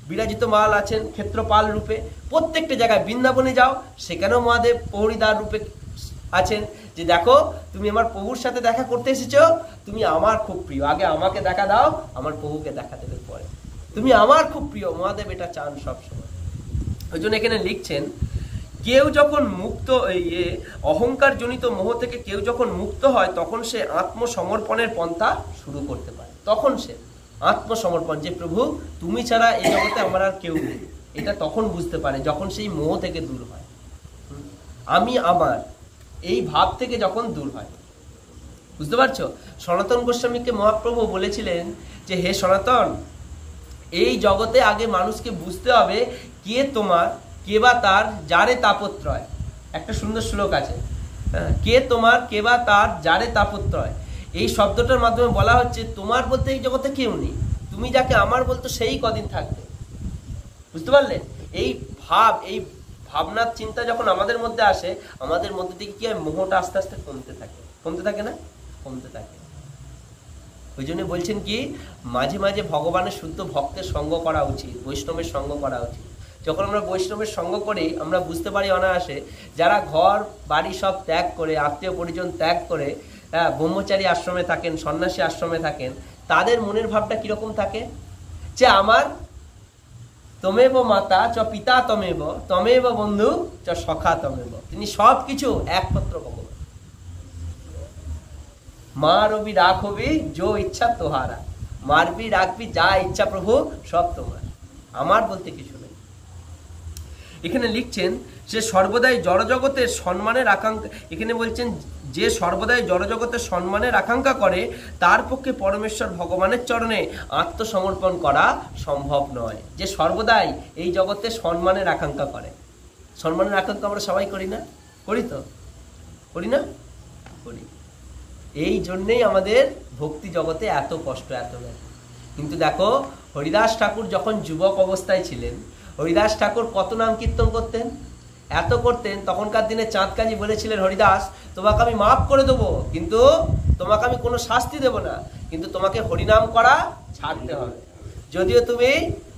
Speaker 1: বিরাজিতমান আছেন ক্ষেত্রপাল রূপে। প্রত্যেকটা জায়গায়, বৃন্দাবনে যাও, সেখানেও মহাদেব প্রহরীদার রূপে আছেন, যে দেখো তুমি আমার প্রভুর সাথে দেখা করতে এসেছো, তুমি আমার খুব প্রিয়, আগে আমাকে দেখা দাও, আমার প্রভুকে দেখা দেবে পরে, তুমি আমার খুব প্রিয়। মহাদেব এটা চান সবসময়। ওই জন্য এখানে লিখছেন, কেউ যখন মুক্ত, অহংকার জনিত মোহ থেকে কেউ যখন মুক্ত হয়, তখন সে আত্মসমর্পণের পন্থা শুরু করতে পারে। তখন সে আত্মসমর্পণ, যে প্রভু তুমি ছাড়া এই জগতে আমার আর কেউ নেই, এটা তখন বুঝতে পারে, যখন সেই মোহ থেকে দূর হয়, আমি আমার এই ভাব থেকে যখন দূর হয়। বুঝতে পারছো? সনাতন গোস্বামীকে মহাপ্রভু বলেছিলেন যে হে সনাতন, এই জগতে আগে মানুষকে বুঝতে হবে কে তোমার, কে বা তার, যারে তাপত্রয়। একটা সুন্দর শ্লোক আছে, কে তোমার, কে বা তার, যারে তাপত্রয়। এই শব্দটার মাধ্যমে বলা হচ্ছে তোমার বলতে এই জগতে কেউ নেই, তুমি যাকে আমার বলতো সেই কদিন থাকবে। বুঝতে পারলে? এই ভাব, এই ভাবনার চিন্তা যখন আমাদের মধ্যে আসে, আমাদের মধ্যে থেকে কি হয়, মোহটা আস্তে আস্তে কমতে থাকে। কমতে থাকে না? কমতে থাকে। ওই জন্য বলছেন কি, মাঝে মাঝে ভগবানের শুদ্ধ ভক্তের সঙ্গ করা উচিত, বৈষ্ণবের সঙ্গ করা উচিত। যখন আমরা বৈষ্ণবের সঙ্গ করি, আমরা বুঝতে পারি অনায়াসে, যারা ঘর বাড়ি সব ত্যাগ করে, আত্মীয় পরিজন ত্যাগ করে ব্রহ্মচারী আশ্রমে থাকেন, সন্ন্যাসী আশ্রমে থাকেন, তাদের মনের ভাবটা কিরকম থাকে, যে আমার তমেব মাতা চ পিতা তমেব, তমেব বন্ধু চ সখা তমেব। তিনি সব কিছু একমাত্র ভগবান। মার অবি রাখ হবি যো ইচ্ছা তোহারা, মারবি রাখবি যা ইচ্ছা প্রভু সব তোমার, আমার বলতে কিছু নেই। এখানে লিখছেন যে সর্বদাই জড়জগতের সম্মানের আকাঙ্ক্ষা, এখানে বলছেন যে সর্বদাই জড়জগতের সম্মানের আকাঙ্ক্ষা করে তার পক্ষে পরমেশ্বর ভগবানের চরণে আত্মসমর্পণ করা সম্ভব নয়। যে সর্বদাই এই জগতে সম্মানের আকাঙ্ক্ষা করে, সম্মানের আকাঙ্ক্ষা আমরা সবাই করি না? করি তো? করি না? করি। এই জন্যেই আমাদের ভক্তি জগতে এত কষ্ট, এত ব্যথা। কিন্তু দেখো হরিদাস ঠাকুর যখন যুবক অবস্থায় ছিলেন, হরিদাস ঠাকুর কত নাম কীর্তন করতেন, এত করতেন। তখনকার দিনে চাঁদ কাজী বলেছিলেন, হরিদাস তোমাকে আমি মাফ করে দেবো, কিন্তু তোমাকে আমি কোনো শাস্তি দেব না, কিন্তু তোমাকে হরিনাম করা ছাড়তে হবে। যদিও তুমি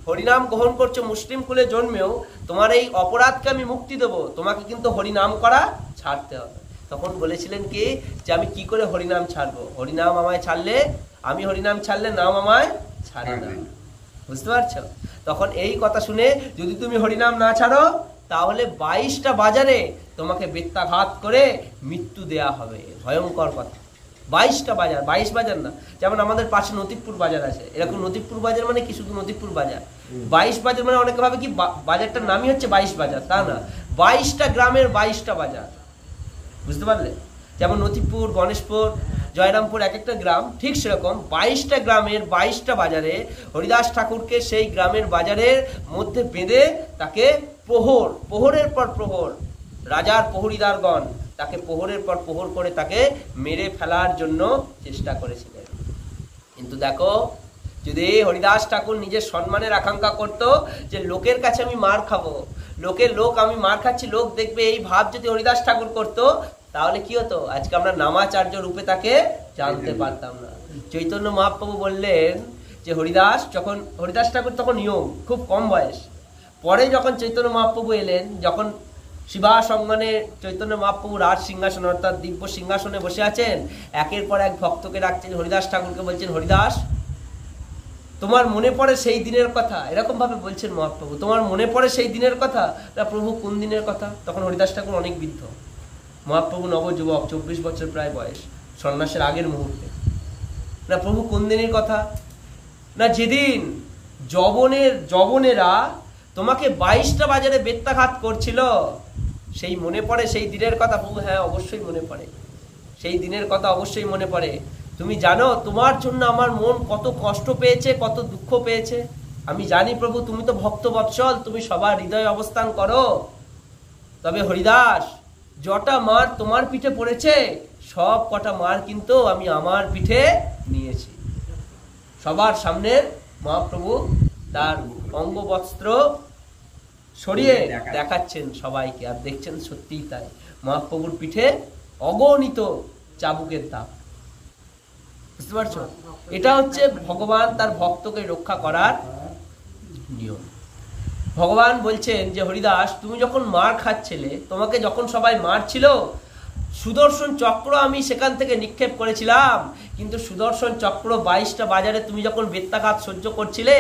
Speaker 1: হরিনাম গ্রহণ করছো, মুসলিম কুলে জন্মেও তোমার এই অপরাধকে আমি মুক্তি দেব, তোমাকে কিন্তু হরিনাম করা ছাড়তে হবে। তখন বলেছিলেন কি যে আমি কি করে হরিনাম ছাড়বো, হরিনাম আমায় ছাড়লে, আমি হরিনাম ছাড়লে নাম আমায় ছাড়ে না। বুঝতে পারছো? তখন এই কথা শুনে যদি তুমি হরিনাম না ছাড়ো তাহলে 22টা বাজারে তোমাকে বেত্যাঘাত করে মৃত্যু দেয়া হবে। ভয়ঙ্কর কথা। 22টা বাজার, 22 বাজার না, যেমন আমাদের পাশে নতিবপুর বাজার আছে, এরকম নতিবপুর বাজার মানে কি শুধু নতিবপুর বাজার? 22 বাজার মানে অনেকে ভাবে কি বাজারটার নামই হচ্ছে 22 বাজার, তা না, 22টা গ্রামের 22টা বাজার। বুঝতে পারলে? যেমন নতিবপুর, গণেশপুর, জয়রামপুর এক একটা গ্রাম, ঠিক সেরকম 22টা গ্রামের 22টা বাজারে হরিদাস ঠাকুরকে সেই গ্রামের বাজারের মধ্যে বেঁধে তাকে প্রহরের পর প্রহর, রাজার প্রহরীদারগণ তাকে প্রহরের পর প্রহর করে তাকে মেরে ফেলার জন্য চেষ্টা করেছিলেন। কিন্তু দেখো, যদি হরিদাস ঠাকুর নিজের সম্মানের আকাঙ্ক্ষা করত যে লোকের কাছে আমি মার খাবো, লোক আমি মার খাচ্ছি, লোক দেখবে, এই ভাব যদি হরিদাস ঠাকুর করতো তাহলে কি হতো? আজকে আমরা নামাচার্য রূপে তাকে জানতে পারতাম না। চৈতন্য মহাপ্রভু বললেন যে হরিদাস ঠাকুর তখন ইয়ং, খুব কম বয়স। পরে যখন চৈতন্য মহাপ্রভু এলেন, যখন শিবাসঙ্গনে চৈতন্য মহাপ্রভু রাজ সিংহাসন অর্থাৎ দিব্য সিংহাসনে বসে আছেন, একের পর এক ভক্তকে রাখছেন, হরিদাস ঠাকুরকে বলছেন, হরিদাস তোমার মনে পড়ে সেই দিনের কথা, এরকম ভাবে বলছেন মহাপ্রভু, তোমার মনে পড়ে সেই দিনের কথা? না প্রভু, কোন দিনের কথা? তখন হরিদাস ঠাকুর অনেক বৃদ্ধ, মহাপ্রভু নবযুবক, 24 বছর প্রায় বয়স, সন্ন্যাসের আগের মুহূর্তে। না প্রভু, কোন দিনের কথা? না যেদিন যবনেরা তোমাকে 22টা বাজারে বেত্যাঘাত করছিল, সেই মনে পড়ে সেই দিনের কথা? প্রভু হ্যাঁ, অবশ্যই মনে পড়ে, সেই দিনের কথা অবশ্যই মনে পড়ে। তুমি জানো তোমার জন্য আমার মন কত কষ্ট পেয়েছে, কত দুঃখ পেয়েছে। আমি জানি প্রভু, তুমি তো ভক্ত বৎসল, তুমি সবার হৃদয়ে অবস্থান করো। তবে হরিদাস, যটা মার তোমার পিঠে পড়েছে সব কটা মার কিন্তু আমি আমার পিঠে নিয়েছি। সবার সামনে মহাপ্রভু তার অঙ্গবস্ত্র সরিয়ে দেখাচ্ছেন সবাইকে, আর দেখছেন সত্যিই তাই, মহাপ্রভুর পিঠে অগণিত চাবুকের দাগ। বুঝতে পারছো? এটা হচ্ছে ভগবান তার ভক্তকে রক্ষা করার নিয়ম। ভগবান বলছেন যে হরিদাস, তুমি যখন মার খাচ্ছিলে, তোমাকে যখন সবাই মারছিল, সুদর্শন চক্র আমি সেখান থেকে নিক্ষেপ করেছিলাম, কিন্তু সুদর্শন চক্র 22টা বাজারে তুমি যখন বেত্যাঘাত সহ্য করছিলে,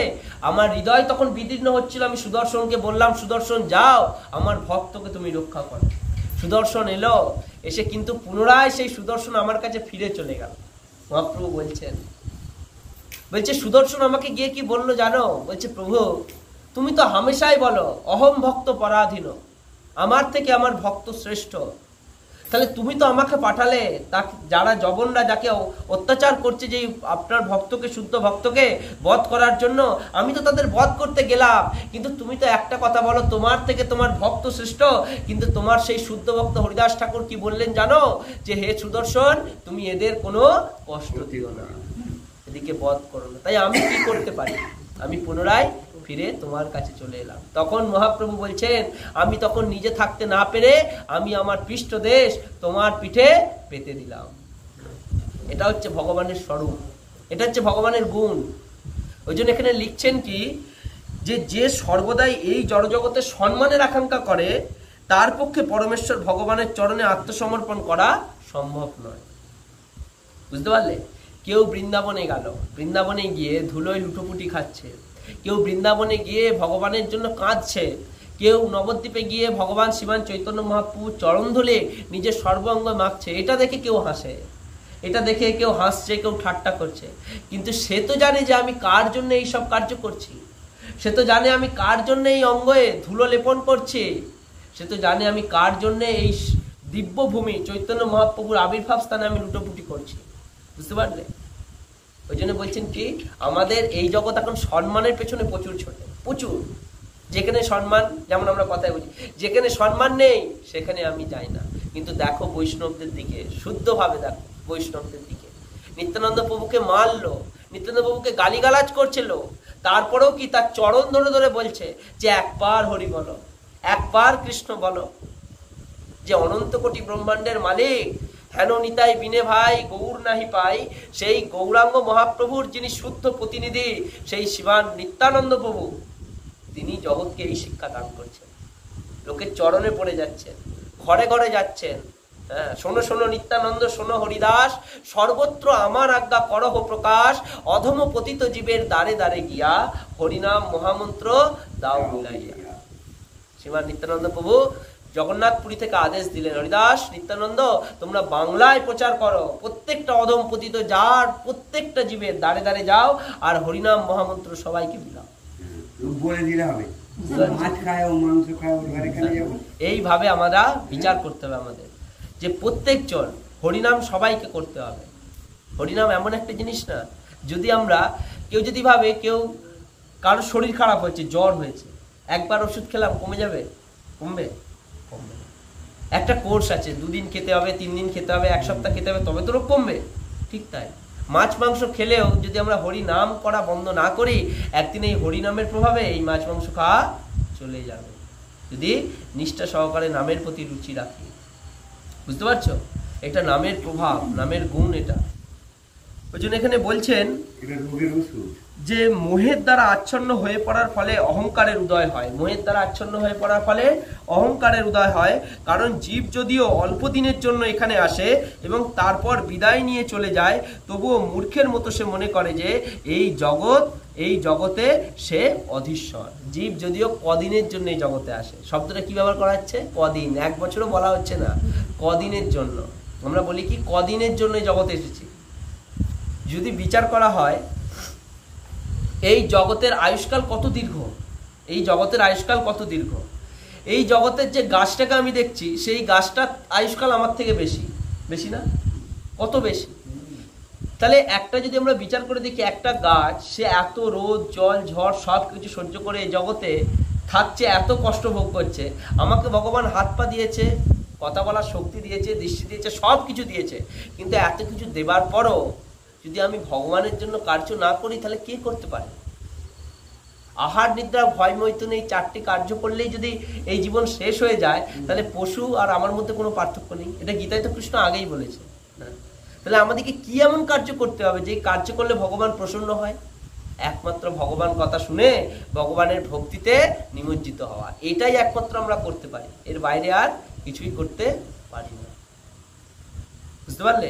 Speaker 1: আমার হৃদয় তখন বিদীর্ণ হচ্ছিল। আমি সুদর্শনকে বললাম, সুদর্শন যাও, আমার ভক্তকে তুমি রক্ষা করো। সুদর্শন এলো, এসে কিন্তু পুনরায় সেই সুদর্শন আমার কাছে ফিরে চলে গেল। মহাপ্রভু বলছে সুদর্শন আমাকে গিয়ে কি বললো জানো? বলছে প্রভু, তুমি তো হামেশাই বলো অহম ভক্ত পরাধীন, আমার থেকে আমার ভক্ত শ্রেষ্ঠ। তাহলে তুমি তো আমাকে পাঠালে যারা জবনরা যাকে অত্যাচার করছে, যে আপনার ভক্তকে, শুদ্ধ ভক্তকে বধ করার জন্য, আমি তো তাদের বধ করতে গেলাম, কিন্তু তুমি তো একটা কথা বলো তোমার থেকে তোমার ভক্ত শ্রেষ্ঠ। কিন্তু তোমার সেই শুদ্ধ ভক্ত হরিদাস ঠাকুর কি বললেন জানো? যে হে সুদর্শন, তুমি এদের কোনো কষ্ট দিও না, এদিকে বধ করো না। তাই আমি কি করতে পারি? আমি পুনরায় ফিরে তোমার কাছে চলে এলাম। তখন মহাপ্রভু বলছেন, আমি তখন নিজে থাকতে না পেরে আমি আমার পৃষ্ঠদেশ তোমার পিঠে পেতে দিলাম। এটা হচ্ছে ভগবানের স্বরূপ, এটা হচ্ছে ভগবানের গুণ। ওই জন্য এখানে লিখছেন কি, যে সর্বদাই এই জড়জগতের সম্মানের আকাঙ্ক্ষা করে তার পক্ষে পরমেশ্বর ভগবানের চরণে আত্মসমর্পণ করা সম্ভব নয়। বুঝতে পারলে? কেউ বৃন্দাবনে গেল, বৃন্দাবনে গিয়ে ধুলোয় লুটোপুটি খাচ্ছে, কেউ বৃন্দাবনে গিয়ে ভগবানের জন্য কাঁদছে, কেউ নবদ্বীপে গিয়ে ভগবান শ্রীমান চৈতন্য মহাপ্রভুর চরণ ধুলে নিজের সর্বাঙ্গ মাখছে, এটা দেখে কেউ হাসে। এটা দেখে কেউ হাসছে, কেউ ঠাট্টা করছে, কিন্তু সে তো জানে যে আমি কার জন্য এই সব কার্য করছি। সে তো জানে আমি কার জন্য এই অঙ্গে ধুলো লেপন করছি। সে তো জানে আমি কার জন্য এই দিব্যভূমি চৈতন্য মহাপ্রভুর আবির্ভাব স্থানে আমি লুটোপুটি করছি। বুঝতে পারলে? ওই জন্য বলছেন কি, আমাদের এই জগৎ এখন সম্মানের পেছনে প্রচুর ছোটে, প্রচুর। যেখানে সম্মান, যেমন আমরা কথায় বলি, যেখানে সম্মান নেই সেখানে আমি যাই না। কিন্তু দেখো বৈষ্ণবদের দিকে, শুদ্ধভাবে দেখো বৈষ্ণবদের দিকে। নিত্যানন্দ প্রভুকে মারলো, নিত্যানন্দ প্রভুকে গালিগালাজ করছিল, তারপরেও কি তার চরণ ধরে ধরে বলছে যে একবার হরি বলো, একবার কৃষ্ণ বলো। যে অনন্ত কোটি ব্রহ্মাণ্ডের মালিক, হেন নিতাই বিনে ভাই গৌর নাহি পাই, সেই গৌরাঙ্গ মহাপ্রভুর যিনি শুদ্ধ প্রতিনিধি, সেই শিবান নিত্যানন্দ প্রভু, তিনি জগৎকে এই শিক্ষা দান করছেন। লোকের চরণে পড়ে যাচ্ছেন, ঘরে ঘরে যাচ্ছেন। হ্যাঁ, শোনো শোনো নিত্যানন্দ, শোনো হরিদাস, সর্বত্র আমার আজ্ঞা করহ প্রকাশ, অধম পতিত জীবের দ্বারে দ্বারে গিয়া হরিনাম মহামন্ত্র দাও মিলাইয়া। শ্রীমান নিত্যানন্দ প্রভু জগন্নাথপুরী থেকে আদেশ দিলেন, হরিদাস, নিত্যানন্দ, তোমরা বাংলায় প্রচার করো, প্রত্যেকটা অধম পতিত যার প্রত্যেকটা জীবের দ্বারে দ্বারে যাও, আর হরিনাম মহামন্ত্র সবাইকে বিলাও।
Speaker 2: বলে দিলে হবে, মাছ খায় ও মাংস খায় ওর ঘরে কেন যাবো?
Speaker 1: এইভাবে আমরা বিচার করতে হবে আমাদের, যে প্রত্যেকজন হরিনাম সবাইকে করতে হবে। হরিনাম এমন একটা জিনিস না, যদি আমরা কেউ যদি ভাবে কেউ কারোর শরীর খারাপ হয়েছে, জ্বর হয়েছে, একবার ওষুধ খেলাম কমে যাবে, কমবে? কমবে না। একটা কোর্স আছে, 2 দিন খেতে হবে, 3 দিন খেতে হবে, 1 সপ্তাহ খেতে হবে, তবে তো রোগ কমবে। ঠিক তাই মাছ মাংস খেলেও যদি আমরা হরি নাম করা বন্ধ না করি, একদিন এই হরি নামের প্রভাবে এই মাছ মাংস খাওয়া চলে যাবে, যদি নিষ্ঠা সহকারে নামের প্রতি রুচি রাখি। বুঝতে পারছো? এটা নামের প্রভাব, নামের গুণ এটা। ওই জন্য এখানে বলছেন যে মোহের দ্বারা আচ্ছন্ন হয়ে পড়ার ফলে অহংকারের উদয় হয়। মোহের দ্বারা আচ্ছন্ন হয়ে পড়ার ফলে অহংকারের উদয় হয়। কারণ জীব যদিও অল্প দিনের জন্য এখানে আসে এবং তারপর বিদায় নিয়ে চলে যায়, তবুও মূর্খের মতো সে মনে করে যে এই জগতে সে অধীশ্বর। জীব যদিও কদিনের জন্য এই জগতে আসে, শব্দটা কি ব্যবহার করা হচ্ছে? কদিন। 1 বছরও বলা হচ্ছে না, কদিনের জন্য। আমরা বলি কি, কদিনের জন্য এই জগতে এসেছি। যদি বিচার করা হয় এই জগতের আয়ুষ্কাল কত দীর্ঘ, এই জগতের আয়ুষ্কাল কত দীর্ঘ, এই জগতের যে গাছটাকে আমি দেখছি সেই গাছটার আয়ুষ্কাল আমার থেকে বেশি, বেশি না? কত বেশি? তাহলে একটা যদি আমরা বিচার করে দেখি, একটা গাছ সে এত রোদ জল ঝড় সব কিছু সহ্য করে এই জগতে থাকছে, এত কষ্ট ভোগ করছে। আমাকে ভগবান হাত পা দিয়েছে, কথা বলার শক্তি দিয়েছে, দৃষ্টি দিয়েছে, সব কিছু দিয়েছে, কিন্তু এত কিছু দেবার পরও যদি আমি ভগবানের জন্য কার্য না করি, তাহলে কে করতে পারে? আহার নিদ্রা ভয় মৈথুন এই 4টি কার্য করলেই যদি এই জীবন শেষ হয়ে যায়, তাহলে পশু আর আমার মধ্যে কোনো পার্থক্য নেই। এটা গীতায় তো কৃষ্ণ আগেই বলেছে। তাহলে আমাদেরকে কি এমন কার্য করতে হবে যে কার্য করলে ভগবান প্রসন্ন হয়? একমাত্র ভগবান কথা শুনে ভগবানের ভক্তিতে নিমজ্জিত হওয়া, এটাই একমাত্র আমরা করতে পারি। এর বাইরে আর কিছুই করতে পারি না। বুঝতে পারলে?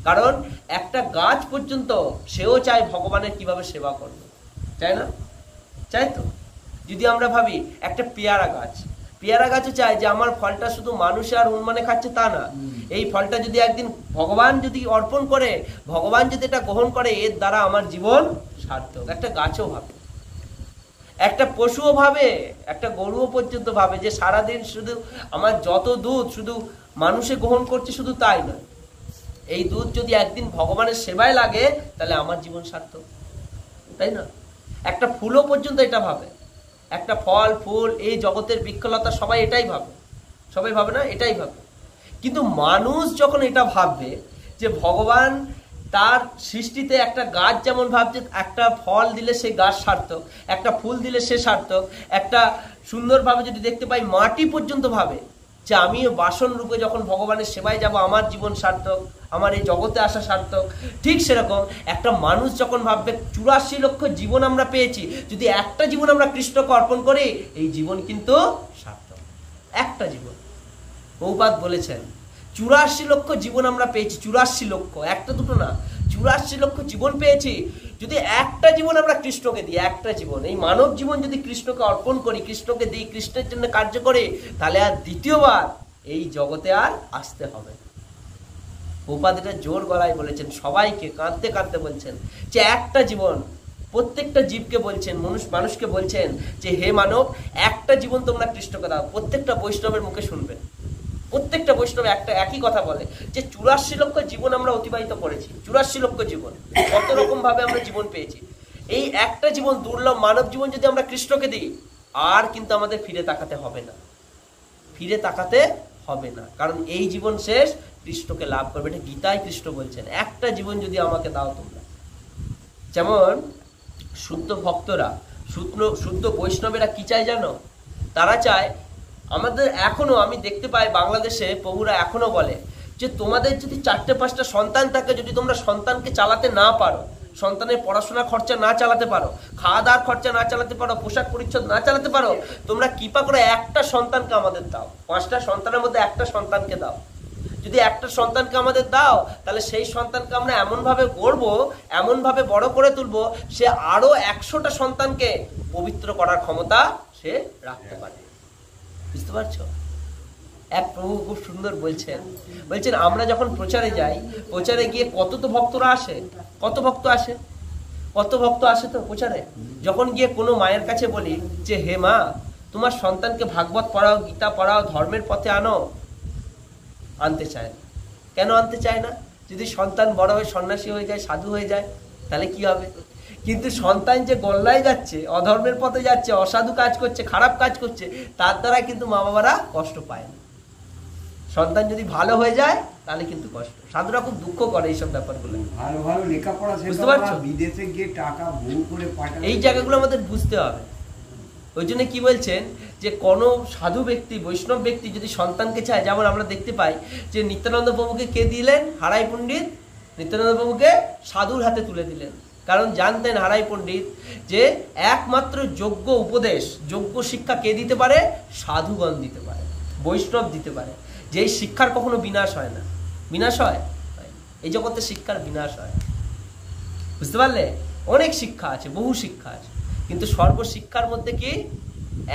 Speaker 1: কারণ একটা গাছ পর্যন্ত সেও চায় ভগবানের কিভাবে সেবা করবে, চায় না? চাই তো। যদি আমরা ভাবি একটা পেয়ারা গাছও চায় যে আমার ফলটা শুধু মানুষ আর উন্মানে খাচ্ছে তা না, এই ফলটা যদি একদিন ভগবান যদি অর্পণ করে, ভগবান যদি এটা গ্রহণ করে, এর দ্বারা আমার জীবন সার্থক। একটা গাছও ভাবে, একটা পশুও ভাবে, একটা গরুও পর্যন্ত ভাবে যে সারাদিন শুধু আমার যত দুধ শুধু মানুষে গ্রহণ করছে, শুধু তাই নয়, এই দুধ যদি একদিন ভগবানের সেবায় লাগে তাহলে আমার জীবন সার্থক, তাই না? একটা ফুলও পর্যন্ত এটা ভাবে, একটা ফল ফুল এই জগতের বৃক্ষলতা সবাই এটাই ভাবে, সবাই ভাবে না? এটাই ভাবে। কিন্তু মানুষ যখন এটা ভাববে যে ভগবান তার সৃষ্টিতে একটা গাছ যেমন ভাবছে একটা ফল দিলে সে গাছ সার্থক, একটা ফুল দিলে সে সার্থক, একটা সুন্দরভাবে যদি দেখতে পাই মাটি পর্যন্ত ভাবে যে আমিও বাসন রূপে যখন ভগবানের সেবায় যাব আমার জীবন সার্থক, আমার এই জগতে আসা সার্থক। ঠিক সেরকম একটা মানুষ যখন ভাববে 84 লক্ষ জীবন আমরা পেয়েছি, যদি একটা জীবন আমরা কৃষ্ণকে অর্পণ করি, এই জীবন কিন্তু সার্থক। একটা জীবন। প্রভুপাদ বলেছেন 84 লক্ষ জীবন আমরা পেয়েছি, 84 লক্ষ, একটা দুটো না, 84 লক্ষ জীবন পেয়েছি। যদি একটা জীবন আমরা কৃষ্ণকে দিই, একটা জীবন, এই মানব জীবন যদি কৃষ্ণকে অর্পণ করি, কৃষ্ণকে দিই, কৃষ্ণের জন্য কার্য করি, তাহলে আর দ্বিতীয়বার এই জগতে আর আসতে হবে না। প্রভুপাদ এটা জোর গলায় বলেছেন, সবাইকে কাঁদতে কাঁদতে বলছেন যে একটা জীবন, প্রত্যেকটা জীবকে বলছেন, মানুষকে বলছেন যে হে মানব, একটা জীবন তোমরা কৃষ্ণকে দাও। প্রত্যেকটা বৈষ্ণবের মুখে শুনবেন, প্রত্যেকটা বৈষ্ণব একটা একই কথা বলে যে 84 লক্ষ জীবন আমরা অতিবাহিত করেছি, 84 লক্ষ জীবন, কত রকম ভাবে আমরা জীবন পেয়েছি। এই একটা জীবন, দুর্লভ মানব জীবন যদি আমরা কৃষ্ণকে দিই, আর কিন্তু আমাদের ফিরে তাকাতে হবে না, ফিরে তাকাতে হবে না, কারণ এই জীবন শেষ, কৃষ্ণকে লাভ করবে। এটা গীতায় কৃষ্ণ বলছেন, একটা জীবন যদি আমাকে দাও তোমরা। যেমন শুদ্ধ ভক্তরা, শুদ্ধ বৈষ্ণবেরা কি চায় জানো? তারা চায়, আমাদের এখনো আমি দেখতে পাই বাংলাদেশে প্রভুরা এখনো বলে যে তোমাদের যদি 4-5টা সন্তান থাকে, যদি তোমরা সন্তানকে চালাতে না পারো, সন্তানের পড়াশোনা খরচা না চালাতে পারো, খাওয়া দাওয়ার খরচা না চালাতে পারো, পোশাক পরিচ্ছদ না চালাতে পারো, তোমরা কৃপা করে একটা সন্তানকে আমাদের দাও, 5টা সন্তানের মধ্যে একটা সন্তানকে দাও। যদি একটা সন্তানকে আমাদের দাও, তাহলে সেই সন্তানকে আমরা এমনভাবে গড়বো, এমনভাবে বড় করে তুলবো, সে আরো 100টা সন্তানকে পবিত্র করার ক্ষমতা সে রাখতে পারে। বুঝতে পারছো? এক প্রভু খুব সুন্দর বলছেন, আমরা যখন প্রচারে যাই, প্রচারে গিয়ে কত তো ভক্তরা আসে, কত ভক্ত আসে তো প্রচারে। যখন গিয়ে কোনো মায়ের কাছে বলি যে হে মা, তোমার সন্তানকে ভাগবত পড়াও, গীতা পড়াও, ধর্মের পথে আনো, আনতে চায় না। কেন আনতে চায় না? যদি সন্তান বড় হয়ে সন্ন্যাসী হয়ে যায়, সাধু হয়ে যায়, তাহলে কি হবে? কিন্তু সন্তান যে গল্লায় যাচ্ছে, অধর্মের পথে যাচ্ছে, অসাধু কাজ করছে, খারাপ কাজ করছে, তার দ্বারা কিন্তু মা বাবারা কষ্ট পায় না। সন্তান যদি ভালো হয়ে যায় তাহলে কিন্তু কষ্ট। সাধুরা খুব দুঃখ করে এইসব ব্যাপারগুলো।
Speaker 2: ভালো ভালো লেখাপড়া,
Speaker 1: বুঝতে পারছো?
Speaker 2: বিদেশে গিয়ে টাকা বহু করে পাঠায়,
Speaker 1: এই জায়গাগুলো আমাদের বুঝতে হবে। ওই জন্য কি বলছেন যে কোনো সাধু ব্যক্তি, বৈষ্ণব ব্যক্তি যদি সন্তানকে চায়, যেমন আমরা দেখতে পাই যে নিত্যানন্দ প্রভুকে কে দিলেন? হারাই পণ্ডিত নিত্যানন্দ প্রভুকে সাধুর হাতে তুলে দিলেন। কারণ জানতেন হারাই পণ্ডিত যে একমাত্র যোগ্য উপদেশ, যোগ্য শিক্ষা কে দিতে পারে? সাধুগণ দিতে পারে, বৈষ্ণব দিতে পারে। যেই শিক্ষার কখনো বিনাশ হয় না। বিনাশ হয়? এই জগতে শিক্ষার বিনাশ হয়। বুঝতে পারলে? অনেক শিক্ষা আছে, বহু শিক্ষা আছে, কিন্তু সর্বশিক্ষার মধ্যে কি?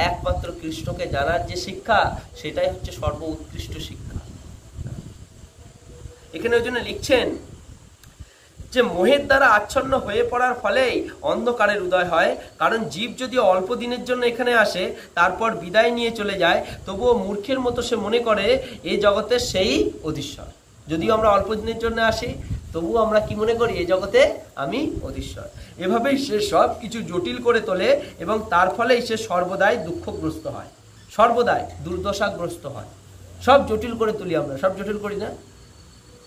Speaker 1: একমাত্র কৃষ্ণকে জানার যে শিক্ষা, সেটাই হচ্ছে সর্ব উৎকৃষ্ট শিক্ষা। এখানে ওই জন্য লিখছেন যে মোহের দ্বারা আচ্ছন্ন হয়ে পড়ার ফলেই অন্ধকারের উদয় হয়। কারণ জীব যদি অল্প দিনের জন্য এখানে আসে, তারপর বিদায় নিয়ে চলে যায়, তবুও মূর্খের মতো সে মনে করে এই জগতের সেই অধীশ্বর। যদিও আমরা অল্প দিনের জন্য আসি, তবুও আমরা কি মনে করি? এই জগতে আমি অধীশ্বর। এভাবেই সে সব কিছু জটিল করে তোলে এবং তার ফলেই সে সর্বদাই দুঃখগ্রস্ত হয়, সর্বদাই দুর্দশাগ্রস্ত হয়। সব জটিল করে তুলি আমরা, সব জটিল করি না?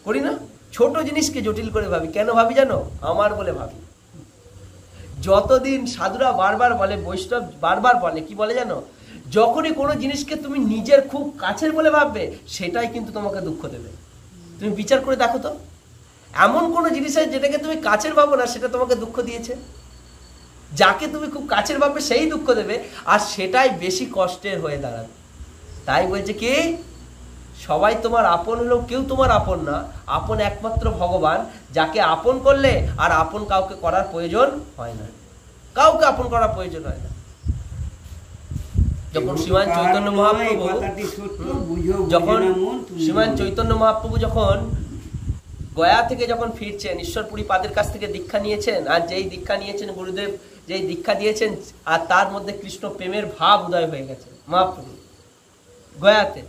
Speaker 1: করি না? ছোট জিনিসকে জটিল করে ভাবি। কেন ভাবি জানো? আমার বলে ভাবি। যতদিন সাধুরা বারবার বলে, বৈষ্ণব বারবার বলে, কি বলে জানো? যখনই কোনো জিনিসকে তুমি নিজের খুব কাছের বলে ভাববে, সেটাই কিন্তু তোমাকে দুঃখ দেবে। তুমি বিচার করে দেখো তো, এমন কোনো জিনিস আছে যেটাকে তুমি কাছের ভাবো না, সেটা তোমাকে দুঃখ দিয়েছে। যাকে তুমি খুব কাছের ভাববে সেই দুঃখ দেবে, আর সেটাই বেশি কষ্টের হয়ে দাঁড়াবে। তাই বলছে কি, সবাই তোমার আপন হলেও কেউ তোমার আপন না, আপন একমাত্র ভগবান, যাকে আপন করলে আর আপন কাউকে করার প্রয়োজন হয় না, কাউকে আপন করার প্রয়োজন হয় না। যখন শ্রীমান চৈতন্য মহাপ্রভু যখন গয়া থেকে যখন ফিরছেন, ঈশ্বরপুরী পাদের কাছ থেকে দীক্ষা নিয়েছেন, আর যেই দীক্ষা নিয়েছেন গুরুদেব যেই দীক্ষা দিয়েছেন, আর তার মধ্যে কৃষ্ণ প্রেমের ভাব উদয় হয়ে গেছে মহাপ্রভু গয়াতে।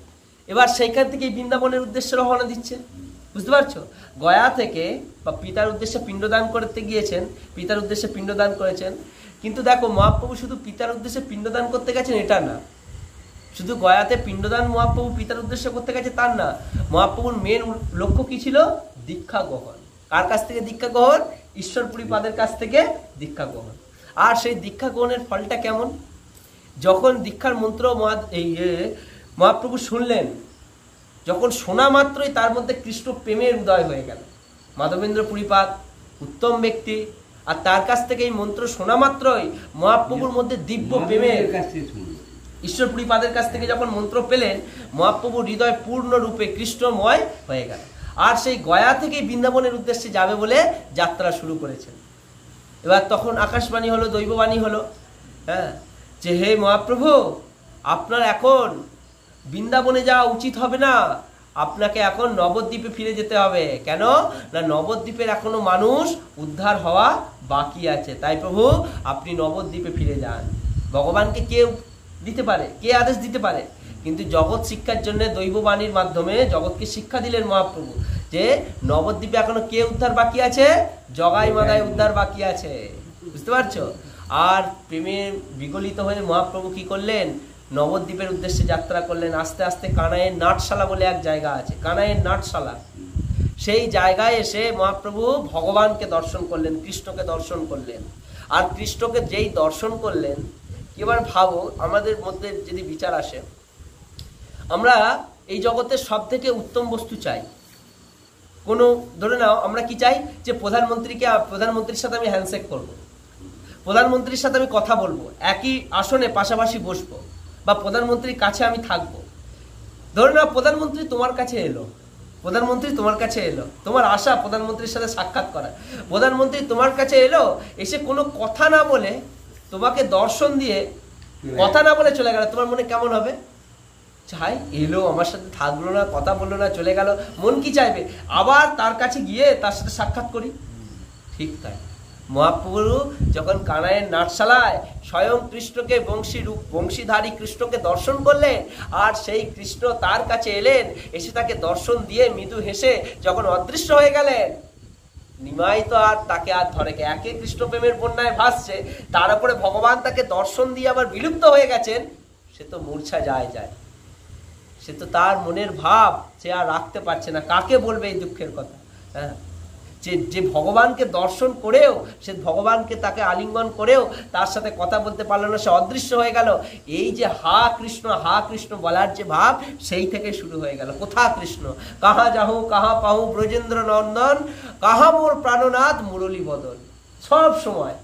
Speaker 1: এবার সেইখান থেকে বৃন্দাবনের উদ্দেশ্যে রওনা দিচ্ছে। বুঝতে পারছো? গয়া থেকে বা পিতার উদ্দেশ্যে পিণ্ডদান করতে গিয়েছেন, পিতার উদ্দেশ্যে পিণ্ডদান করেছেন। কিন্তু দেখো, মহাপ্রভু শুধু পিতার উদ্দেশ্যে পিণ্ডদান করতে গেছেন এটা না, শুধু গয়াতে পিণ্ডদান মহাপ্রভু পিতার উদ্দেশ্যে করতে গেছে তার না। মহাপ্রভুর মেন লক্ষ্য কি ছিল? দীক্ষা গ্রহণ। কার কাছ থেকে দীক্ষা গ্রহণ? ঈশ্বরপুরী পাদের কাছ থেকে দীক্ষা গ্রহণ। আর সেই দীক্ষা গ্রহণের ফলটা কেমন? যখন দীক্ষার মন্ত্র মহাপ্রভু শুনলেন, যখন শোনা মাত্রই তার মধ্যে কৃষ্ণ প্রেমের উদয় হয়ে গেল। মাধবেন্দ্র পুরীপাদ উত্তম ব্যক্তি, আর তার কাছ থেকে এই মন্ত্র শোনা মাত্রই মহাপ্রভুর মধ্যে দিব্য প্রেমের, ঈশ্বরপুরী পাদের কাছ থেকে যখন মন্ত্র পেলেন, মহাপ্রভুর হৃদয় পূর্ণরূপে কৃষ্ণময় হয়ে গেল। আর সেই গয়া থেকে বৃন্দাবনের উদ্দেশ্যে যাবে বলে যাত্রা শুরু করেছেন। এবার তখন আকাশবাণী হলো, দৈববাণী হলো, হ্যাঁ, যে হে মহাপ্রভু, আপনার এখন বৃন্দাবনে যাওয়া উচিত হবে না, আপনাকে এখন নবদ্বীপে ফিরে যেতে হবে। কেন না, নবদ্বীপের এখনো মানুষ উদ্ধার হওয়া বাকি আছে। তাই প্রভু আপনি নবদ্বীপে ফিরে যান। ভগবানকে কেউ দিতে পারে, কে আদেশ দিতে পারে, কিন্তু জগৎ শিক্ষার জন্য দৈববাণীর মাধ্যমে জগৎকে শিক্ষা দিলেন মহাপ্রভু যে নবদ্বীপে এখনো কে উদ্ধার বাকি আছে, জগাই মাগাই উদ্ধার বাকি আছে। বুঝতে পারছো? আর প্রেমে বিগলিত হয়ে মহাপ্রভু কি করলেন, নবদ্বীপের উদ্দেশ্যে যাত্রা করলেন। আস্তে আস্তে কানাইয়ের নাটশালা বলে এক জায়গা আছে, কানাইয়ের নাটশালা, সেই জায়গায় এসে মহাপ্রভু ভগবানকে দর্শন করলেন, কৃষ্ণকে দর্শন করলেন। আর কৃষ্ণকে যেই দর্শন করলেন, এবার ভাবো আমাদের মধ্যে যদি বিচার আসে, আমরা এই জগতের সব থেকে উত্তম বস্তু চাই। কোনো ধরে নাও আমরা কি চাই, যে প্রধানমন্ত্রীর সাথে আমি হ্যান্ডশেক করব, প্রধানমন্ত্রীর সাথে আমি কথা বলবো, একই আসনে পাশাপাশি বসবো, বা প্রধানমন্ত্রীর কাছে আমি থাকবো। ধরে নাও প্রধানমন্ত্রী তোমার কাছে এলো, তোমার আশা প্রধানমন্ত্রীর সাথে সাক্ষাৎ করা। প্রধানমন্ত্রী তোমার কাছে এলো, এসে কোনো কথা না বলে তোমাকে দর্শন দিয়ে কথা না বলে চলে গেল, তোমার মনে কেমন হবে? চাই এলো, আমার সাথে থাকলো না, কথা বললো না, চলে গেল, মন কি চাইবে? আবার তার কাছে গিয়ে তার সাথে সাক্ষাৎ করি। ঠিক তাই মহাপ্রভু যখন কানাইয়ের নাটশালায় স্বয়ং কৃষ্ণকে বংশীধারী কৃষ্ণকে দর্শন করলেন, আর সেই কৃষ্ণ তার কাছে এলেন, এসে তাকে দর্শন দিয়ে মৃদু হেসে যখন অদৃশ্য হয়ে গেলেন, নিমাই তো আর তাকে আর ধরে, একে কৃষ্ণ প্রেমের বন্যায় ভাসছে, তার উপরে ভগবান তাকে দর্শন দিয়ে আবার বিলুপ্ত হয়ে গেছেন, সে তো মূর্ছা যায়, সে তো তার মনের ভাব সে আর রাখতে পারছে না। কাকে বলবে এই দুঃখের কথা? হ্যাঁ, যে ভগবানকে দর্শন করেও, সে ভগবানকে তাকে আলিঙ্গন করেও তার সাথে কথা বলতে পারলো না, সে অদৃশ্য হয়ে গেল। এই যে হা কৃষ্ণ বলার যে ভাব, সেই থেকে শুরু হয়ে গেল। কোথা কৃষ্ণ, কাহা যাহু কাহা পাহু ব্রজেন্দ্র নন্দন, কাহা মোর প্রাণনাথ মুরলী বদন। সব সময়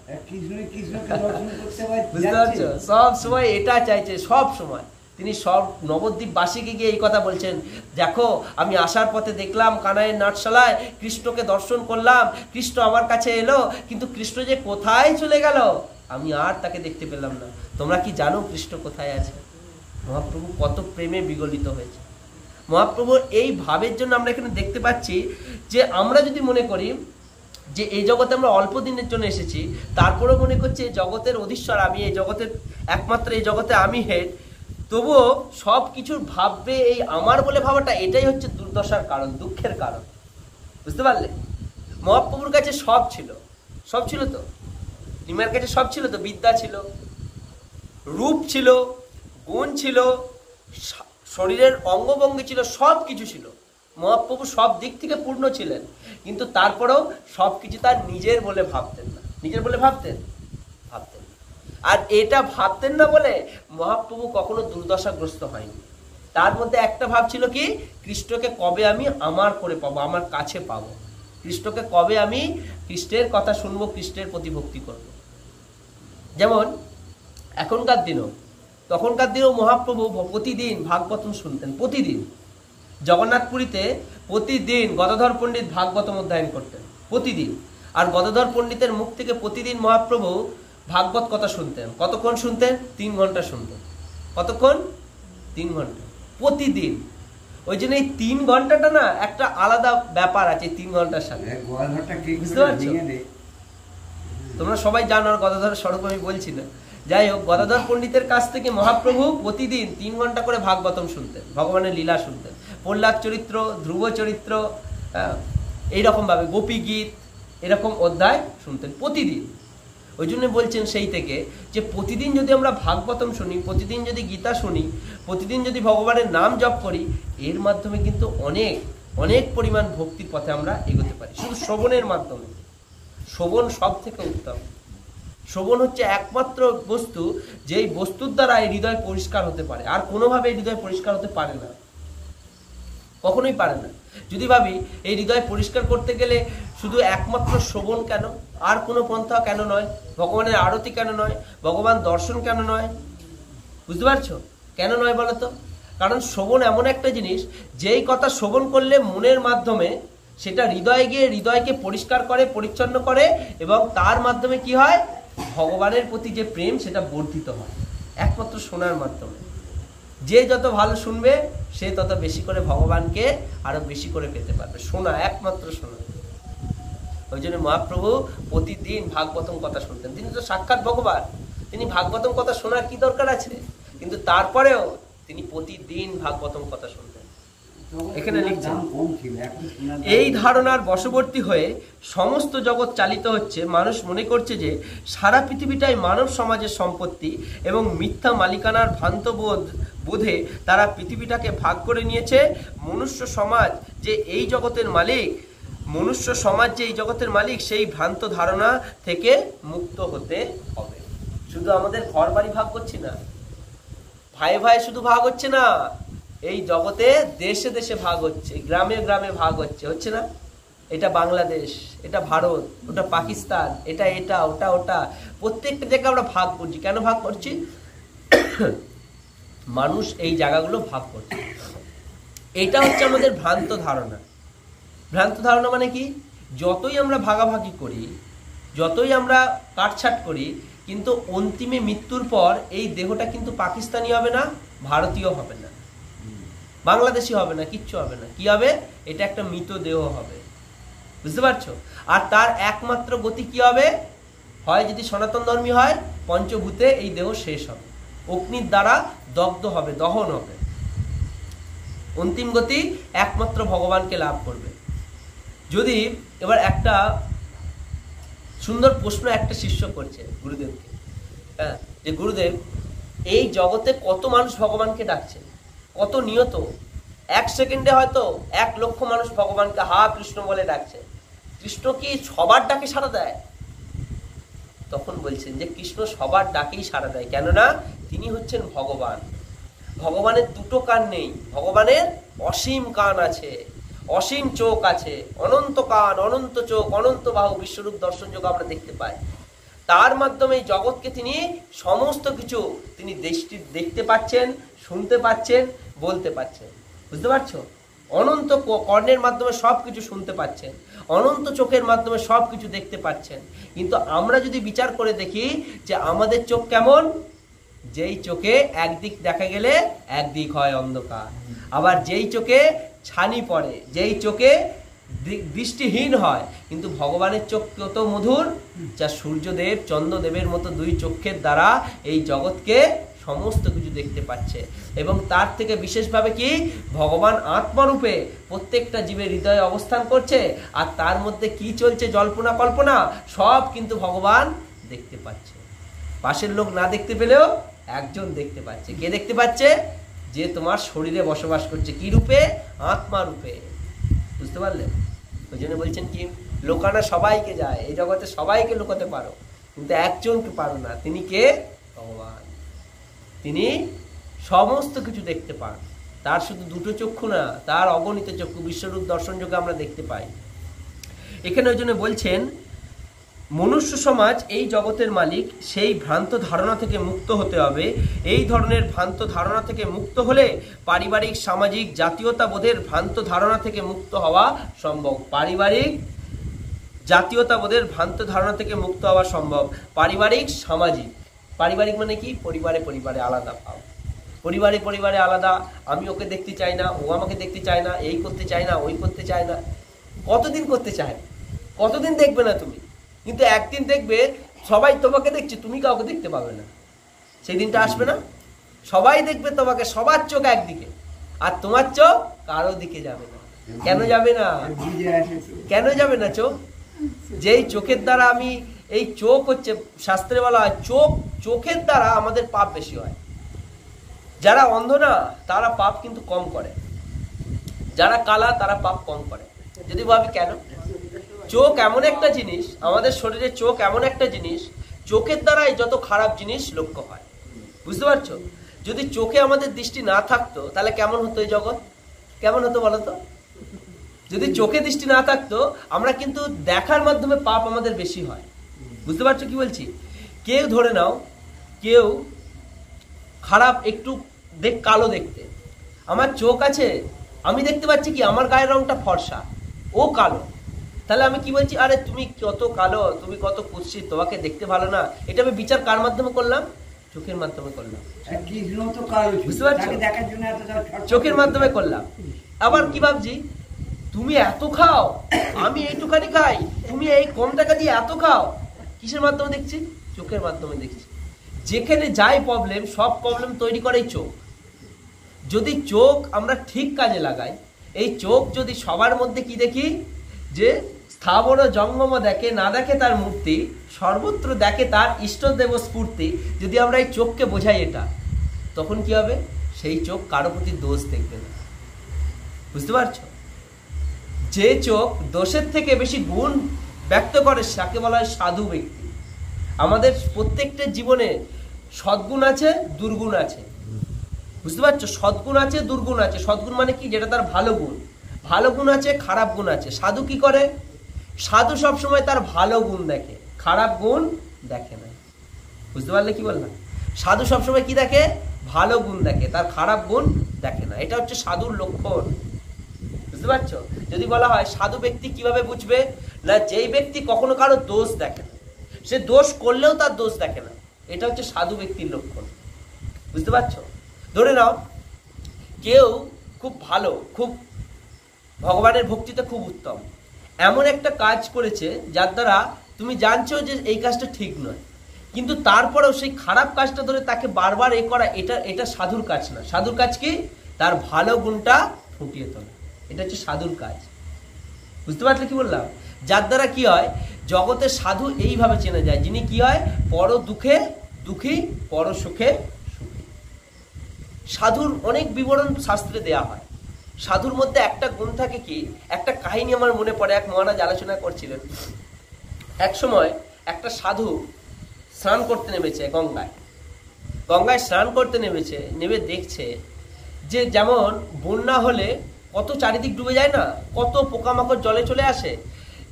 Speaker 1: বুঝতে পারছো, সব সময় এটা চাইছে, সব সময় তিনি সব নবদ্বীপবাসীকে গিয়ে এই কথা বলছেন, দেখো আমি আসার পথে দেখলাম কানাইয়ের নাটশালায় কৃষ্ণকে দর্শন করলাম, কৃষ্ণ আমার কাছে এলো, কিন্তু কৃষ্ণ যে কোথায় চলে গেল আমি আর তাকে দেখতে পেলাম না। তোমরা কি জানো কৃষ্ণ কোথায় আছে? মহাপ্রভু কত প্রেমে বিগলিত হয়েছে। মহাপ্রভুর এই ভাবের জন্য আমরা এখানে দেখতে পাচ্ছি যে আমরা যদি মনে করি যে এই জগতে আমরা অল্প দিনের জন্য এসেছি, তারপরেও মনে করছি এই জগতের অধীশ্বর আমি, এই জগতের একমাত্র, এই জগতে আমি হেড, তবুও সব কিছুর ভাববে এই আমার বলে ভাবাটা, এটাই হচ্ছে দুর্দশার কারণ, দুঃখের কারণ। বুঝতে পারলে? মহাপ্রভুর কাছে সব ছিল তো, নিমাইয়ের কাছে সব ছিল তো, বিদ্যা ছিল, রূপ ছিল, গুণ ছিল, শরীরের অঙ্গভঙ্গি ছিল, সব কিছু ছিল। মহাপ্রভু সব দিক থেকে পূর্ণ ছিলেন, কিন্তু তারপরেও সব কিছু তার নিজের বলে ভাবতেন না। নিজের বলে ভাবতেন না। আর এটা ভাবতেন না বলে মহাপ্রভু কখনো দুর্দশাগ্রস্ত হয়নি। তার মধ্যে একটা ভাব ছিল কি, কৃষ্ণকে কবে আমি আমার করে পাবো, আমার কাছে পাবো, কৃষ্ণকে কবে আমি কৃষ্ণের কথা শুনবো, কৃষ্ণের প্রতি ভক্তি করব। যেমন তখনকার দিনও মহাপ্রভু প্রতিদিন ভাগবতম শুনতেন। প্রতিদিন জগন্নাথপুরীতে প্রতিদিন গদাধর পণ্ডিত ভাগবতম অধ্যয়ন করতেন, প্রতিদিন। আর গদাধর পণ্ডিতের মুখ থেকে প্রতিদিন মহাপ্রভু ভাগবত কথা শুনতেন। কতক্ষণ শুনতেন? 3 ঘন্টা শুনতেন। কতক্ষণ? 3 ঘন্টা প্রতিদিন। ওই জন্য এই 3 ঘন্টাটা না একটা আলাদা ব্যাপার আছে 3 ঘন্টার সাথে। বুঝতে পারছো? তোমরা সবাই জানো, আর গদাধর স্বরূপ আমি বলছি না। যাই হোক, গদাধর পণ্ডিতের কাছ থেকে মহাপ্রভু প্রতিদিন 3 ঘন্টা করে ভাগবতম শুনতেন, ভগবানের লীলা শুনতেন, প্রহ্লাদ চরিত্র, ধ্রুব চরিত্র, এইরকম ভাবে গোপী গীত, এরকম অধ্যায় শুনতেন প্রতিদিন। ওই জন্য বলছেন সেই থেকে যে প্রতিদিন যদি আমরা ভাগবতম শুনি, প্রতিদিন যদি গীতা শুনি, প্রতিদিন যদি ভগবানের নাম জপ করি, এর মাধ্যমে কিন্তু অনেক অনেক পরিমাণ ভক্তির পথে আমরা এগোতে পারি। শুধু শ্রবণের মাধ্যমে। শ্রবণ সব থেকে উত্তম। শ্রবণ হচ্ছে একমাত্র বস্তু যেই বস্তুর দ্বারা এই হৃদয় পরিষ্কার হতে পারে, আর কোনোভাবে এই হৃদয় পরিষ্কার হতে পারে না, কখনোই পারে না। যদি ভাবি এই হৃদয় পরিষ্কার করতে গেলে শুধু একমাত্র শ্রবণ কেন, আর কোনো পন্থা কেন নয়, ভগবানের আরতি কেন নয়, ভগবান দর্শন কেন নয়? বুঝতে পারছো কেন নয় বলো তো? কারণ শ্রবণ এমন একটা জিনিস, যেই কথা শ্রবণ করলে মনের মাধ্যমে সেটা হৃদয়ে গিয়ে হৃদয়কে পরিষ্কার করে, পরিচ্ছন্ন করে, এবং তার মাধ্যমে কি হয়, ভগবানের প্রতি যে প্রেম সেটা বর্ধিত হয় একমাত্র শোনার মাধ্যমে। যে যত ভালো শুনবে সে তত বেশি করে ভগবানকে আরো বেশি করে পেতে পারবে। শোনা, একমাত্র শোনা। ওই জন্য মহাপ্রভু প্রতিদিন ভাগবতম কথা শুনতেন। তিনি তো সাক্ষাৎ ভগবান, তিনি ভাগবতম কথা শোনার কি দরকার আছে? কিন্তু তারপরেও তিনি প্রতিদিন ভাগবতম কথা শুনতেন। এখানে লিখছেন, এই ধারণার বশবর্তী হয়ে সমস্ত জগৎ চালিত হচ্ছে। মানুষ মনে করছে যে সারা পৃথিবীটাই মানব সমাজের সম্পত্তি এবং মিথ্যা মালিকানার ভ্রান্ত বোধে তারা পৃথিবীটাকে ভাগ করে নিয়েছে। মনুষ্য সমাজ যে এই জগতের মালিক, সেই ভ্রান্ত ধারণা থেকে মুক্ত হতে হবে। শুধু আমাদের ঘর বাড়ি ভাগ করছি না, ভাই ভাই শুধু ভাগ হচ্ছে না, এই জগতে দেশে দেশে ভাগ হচ্ছে, গ্রামে গ্রামে ভাগ হচ্ছে না? এটা বাংলাদেশ, এটা ভারত, ওটা পাকিস্তান, এটা ওটা প্রত্যেকটা জায়গায় আমরা ভাগ করছি। কেন ভাগ করছি? মানুষ এই জায়গাগুলো ভাগ করছে। এটা হচ্ছে আমাদের ভ্রান্ত ধারণা। ভ্রান্ত ধারণা মানে কি? যতই আমরা ভাগাভাগি করি, যতই আমরা কাটছাট করি, কিন্তু অন্তিমে মৃত্যুর পর এই দেহটা কিন্তু পাকিস্তানি হবে না, ভারতীয় হবে না, বাংলাদেশি হবে না, কিচ্ছু হবে না। কি হবে? এটা একটা মৃত দেহ হবে। বুঝতে পারছো? আর তার একমাত্র গতি কি হবে? হয় যদি সনাতন ধর্মী হয়, পঞ্চভূতে এই দেহ শেষ হবে, অগ্নির দ্বারা দগ্ধ হবে, দহন হবে। অন্তিম গতি একমাত্র ভগবানকে লাভ করবে। যদি এবার একটা সুন্দর প্রশ্ন একটা শিষ্য করছে গুরুদেবকে, হ্যাঁ, যে গুরুদেব, এই জগতে কত মানুষ ভগবানকে ডাকছে, কত নিয়ত, 1 সেকেন্ডে হয়তো 1 লক্ষ মানুষ ভগবানকে হা কৃষ্ণ বলে ডাকছে। কৃষ্ণ কি সবার ডাকে সাড়া দেয়? তখন বলছেন যে কৃষ্ণ সবার ডাকেই সাড়া দেয়, কেননা তিনি হচ্ছেন ভগবান। ভগবানের দুটো কান নেই, ভগবানের অসীম কান আছে, অসীম চোখ আছে, অনন্ত কান, অনন্ত চোখ, অনন্ত বাহু, বিশ্বরূপ দর্শন যোগ আমরা দেখতে পাই। তার মাধ্যমে জগৎকে তিনি সমস্ত কিছু তিনি দেখতে পাচ্ছেন, শুনতে পাচ্ছেন, বলতে পাচ্ছেন। বুঝতে পারছো? অনন্ত কর্ণের মাধ্যমে সব কিছু শুনতে পাচ্ছেন, অনন্ত চোখের মাধ্যমে সব কিছু দেখতে পাচ্ছেন। কিন্তু আমরা যদি বিচার করে দেখি যে আমাদের চোখ কেমন, যেই চোখে একদিক দেখা গেলে একদিক হয় অন্ধকার, আবার যেই চোখে ছানি পড়ে, যেই চোখে দৃষ্টিহীন হয়। কিন্তু ভগবানের চোখ কত মধুর, যা সূর্যদেব চন্দ্রদেবের মতো 2 চক্ষের দ্বারা এই জগৎকে সমস্ত কিছু দেখতে পাচ্ছে। এবং তার থেকে বিশেষভাবে কি, ভগবান আত্মারূপে প্রত্যেকটা জীবের হৃদয়ে অবস্থান করছে, আর তার মধ্যে কি চলছে জল্পনা কল্পনা সব কিন্তু ভগবান দেখতে পাচ্ছে। পাশের লোক না দেখতে পেলেও একজন দেখতে পাচ্ছে। কে দেখতে পাচ্ছে? যে তোমার শরীরে বসবাস করছে। কি রূপে? আত্মা রূপে। বুঝতে পারলে? ওই জন্য বলছেন কি, লোকানা সবাইকে যায়, এই জগতে সবাইকে লোকাতে পারো, কিন্তু একজনকে পারো না। তিনি কে? ভগবান। তিনি সমস্ত কিছু দেখতে পান। তার শুধু 2টো চক্ষু না, তার অগণিত চক্ষু, বিশ্বরূপ দর্শন যোগে আমরা দেখতে পাই। এখানে ওই জন্য বলছেন, মনুষ্য সমাজ এই জগতের মালিক, সেই ভ্রান্ত ধারণা থেকে মুক্ত হতে হবে। এই ধরনের ভ্রান্ত ধারণা থেকে মুক্ত হলে পারিবারিক, সামাজিক, জাতীয়তাবোধের ভ্রান্ত ধারণা থেকে মুক্ত হওয়া সম্ভব। পারিবারিক, জাতীয়তাবোধের ভ্রান্ত ধারণা থেকে মুক্ত হওয়া সম্ভব। পারিবারিক, সামাজিক। পারিবারিক মানে কি? পরিবারে পরিবারে আলাদা ভাব, পরিবারে আলাদা। আমি ওকে দেখতে চাই না, ও আমাকে দেখতে চায় না, এই করতে চায় না, ওই করতে চায় না। কতদিন করতে চায়? কতদিন দেখবে না তুমি? কিন্তু একদিন দেখবে সবাই তোমাকে দেখছে, তুমি কাউকে দেখতে পাবে না। সেই দিনটা আসবে না? সবাই দেখবে তোমাকে, সবার চোখ একদিকে, আর তোমার চোখ কারো দিকে যাবে না। কেন যাবে না? কেন যাবে না চোখ? যেই চোখের দ্বারা আমি, এই চোখ হচ্ছে, শাস্ত্রে বলা হয় চোখের দ্বারা আমাদের পাপ বেশি হয়। যারা অন্ধ না তারা পাপ কিন্তু কম করে, যারা কালা তারা পাপ কম করে। যদি ভাবি কেন? চোখ এমন একটা জিনিস, আমাদের শরীরে চোখ এমন একটা জিনিস, চোখের দ্বারাই যত খারাপ জিনিস লক্ষ্য হয়। বুঝতে পারছো? যদি চোখে আমাদের দৃষ্টি না থাকতো তাহলে কেমন হতো এই জগৎ? কেমন হতো বলো তো? যদি চোখে দৃষ্টি না থাকতো, আমরা কিন্তু দেখার মাধ্যমে পাপ আমাদের বেশি হয়। বুঝতে পারছো কি বলছি? কেউ ধরে নাও, কেউ খারাপ একটু কালো দেখতে, আমার চোখ আছে, আমি দেখতে পাচ্ছি কি আমার গায়ের রংটা ফর্সা, ও কালো, তাহলে আমি কি বলছি, আরে তুমি কত কালো, তুমি কত কুৎসিত, তোমাকে দেখতে ভালো না। এটা আমি বিচার কার মাধ্যমে করলাম? চোখের মাধ্যমে করলাম।
Speaker 2: কৃষ্ণ তো কালো,
Speaker 1: বুঝতে পারছো?
Speaker 2: তাকে দেখার জন্য এত
Speaker 1: চোখের মাধ্যমে করলাম। আবার কি ভাবছি, তুমি এত খাও, আমি এইটুখানি খাই, তুমি এই কম টাকা দিয়ে এত খাও। কিসের মাধ্যমে দেখছি? চোখের মাধ্যমে দেখছি। যেখানে যাই প্রবলেম, সব প্রবলেম তৈরি করে চোখ। যদি চোখ আমরা ঠিক কাজে লাগাই, এই চোখ যদি সবার মধ্যে কি দেখি, যে স্থাবর জঙ্গম দেখে, না দেখে তার মূর্তি, সর্বত্র দেখে তার ইষ্টদেব স্ফূর্তি, যদি আমরা এই চোখকে বোঝাই এটা, তখন কি হবে? সেই চোখ কারো প্রতি দোষ দেখবে না। বুঝতে পারছো? যে চোখ দোষের থেকে বেশি গুণ ব্যক্ত করে তাকে বলা হয় সাধু ব্যক্তি। আমাদের প্রত্যেকটা জীবনে সদ্গুণ আছে, দুর্গুণ আছে। বুঝতে পারছো? সদ্গুণ আছে, দুর্গুণ আছে। সদ্গুণ মানে কি? যেটা তার ভালো গুণ। ভালো গুণ আছে, খারাপ গুণ আছে। সাধু কি করে? সাধু সবসময় তার ভালো গুণ দেখে, খারাপ গুণ দেখে না। বুঝতে পারলে কি বললাম? সাধু সবসময় কি দেখে? ভালো গুণ দেখে, তার খারাপ গুণ দেখে না। এটা হচ্ছে সাধুর লক্ষণ। বুঝতে পারছো? যদি বলা হয় সাধু ব্যক্তি কিভাবে বুঝবে, না যেই ব্যক্তি কখনো কারো দোষ দেখে না, সে দোষ করলেও তার দোষ দেখে না, এটা হচ্ছে সাধু ব্যক্তির লক্ষণ। বুঝতে পারছো? ধরে নাও কেউ খুব ভালো, খুব ভগবানের ভক্তিতে খুব উত্তম, এমন একটা কাজ করেছে যার দ্বারা তুমি জানছো যে এই কাজটা ঠিক নয়, কিন্তু তারপরেও সেই খারাপ কাজটা ধরে তাকে বারবার এ করা, এটা সাধুর কাজ না। সাধুর কাজ কি? তার ভালো গুণটা ফুটিয়ে তোলা। এটা হচ্ছে সাধুর কাজ। বুঝতে পারলে কি বললাম? যার দ্বারা কি হয়, জগতে সাধু এইভাবে চেনা যায়, যিনি কি হয়, পর দুঃখে দুঃখী, পর সুখে সুখী। সাধুর অনেক বিবরণ শাস্ত্রে দেয়া হয়। সাধুর মধ্যে একটা গুণ থাকে কি, একটা কাহিনী আমার মনে পড়ে, এক মহারাজ আলোচনা করছিলেন। এক সময় একটা সাধু স্নান করতে নেমেছে গঙ্গায়। গঙ্গায় স্নান করতে নেমেছে, নেমে দেখছে যে যেমন বন্যা হলে কত চারিদিক ডুবে যায় না, কত পোকামাকড় জলে চলে আসে।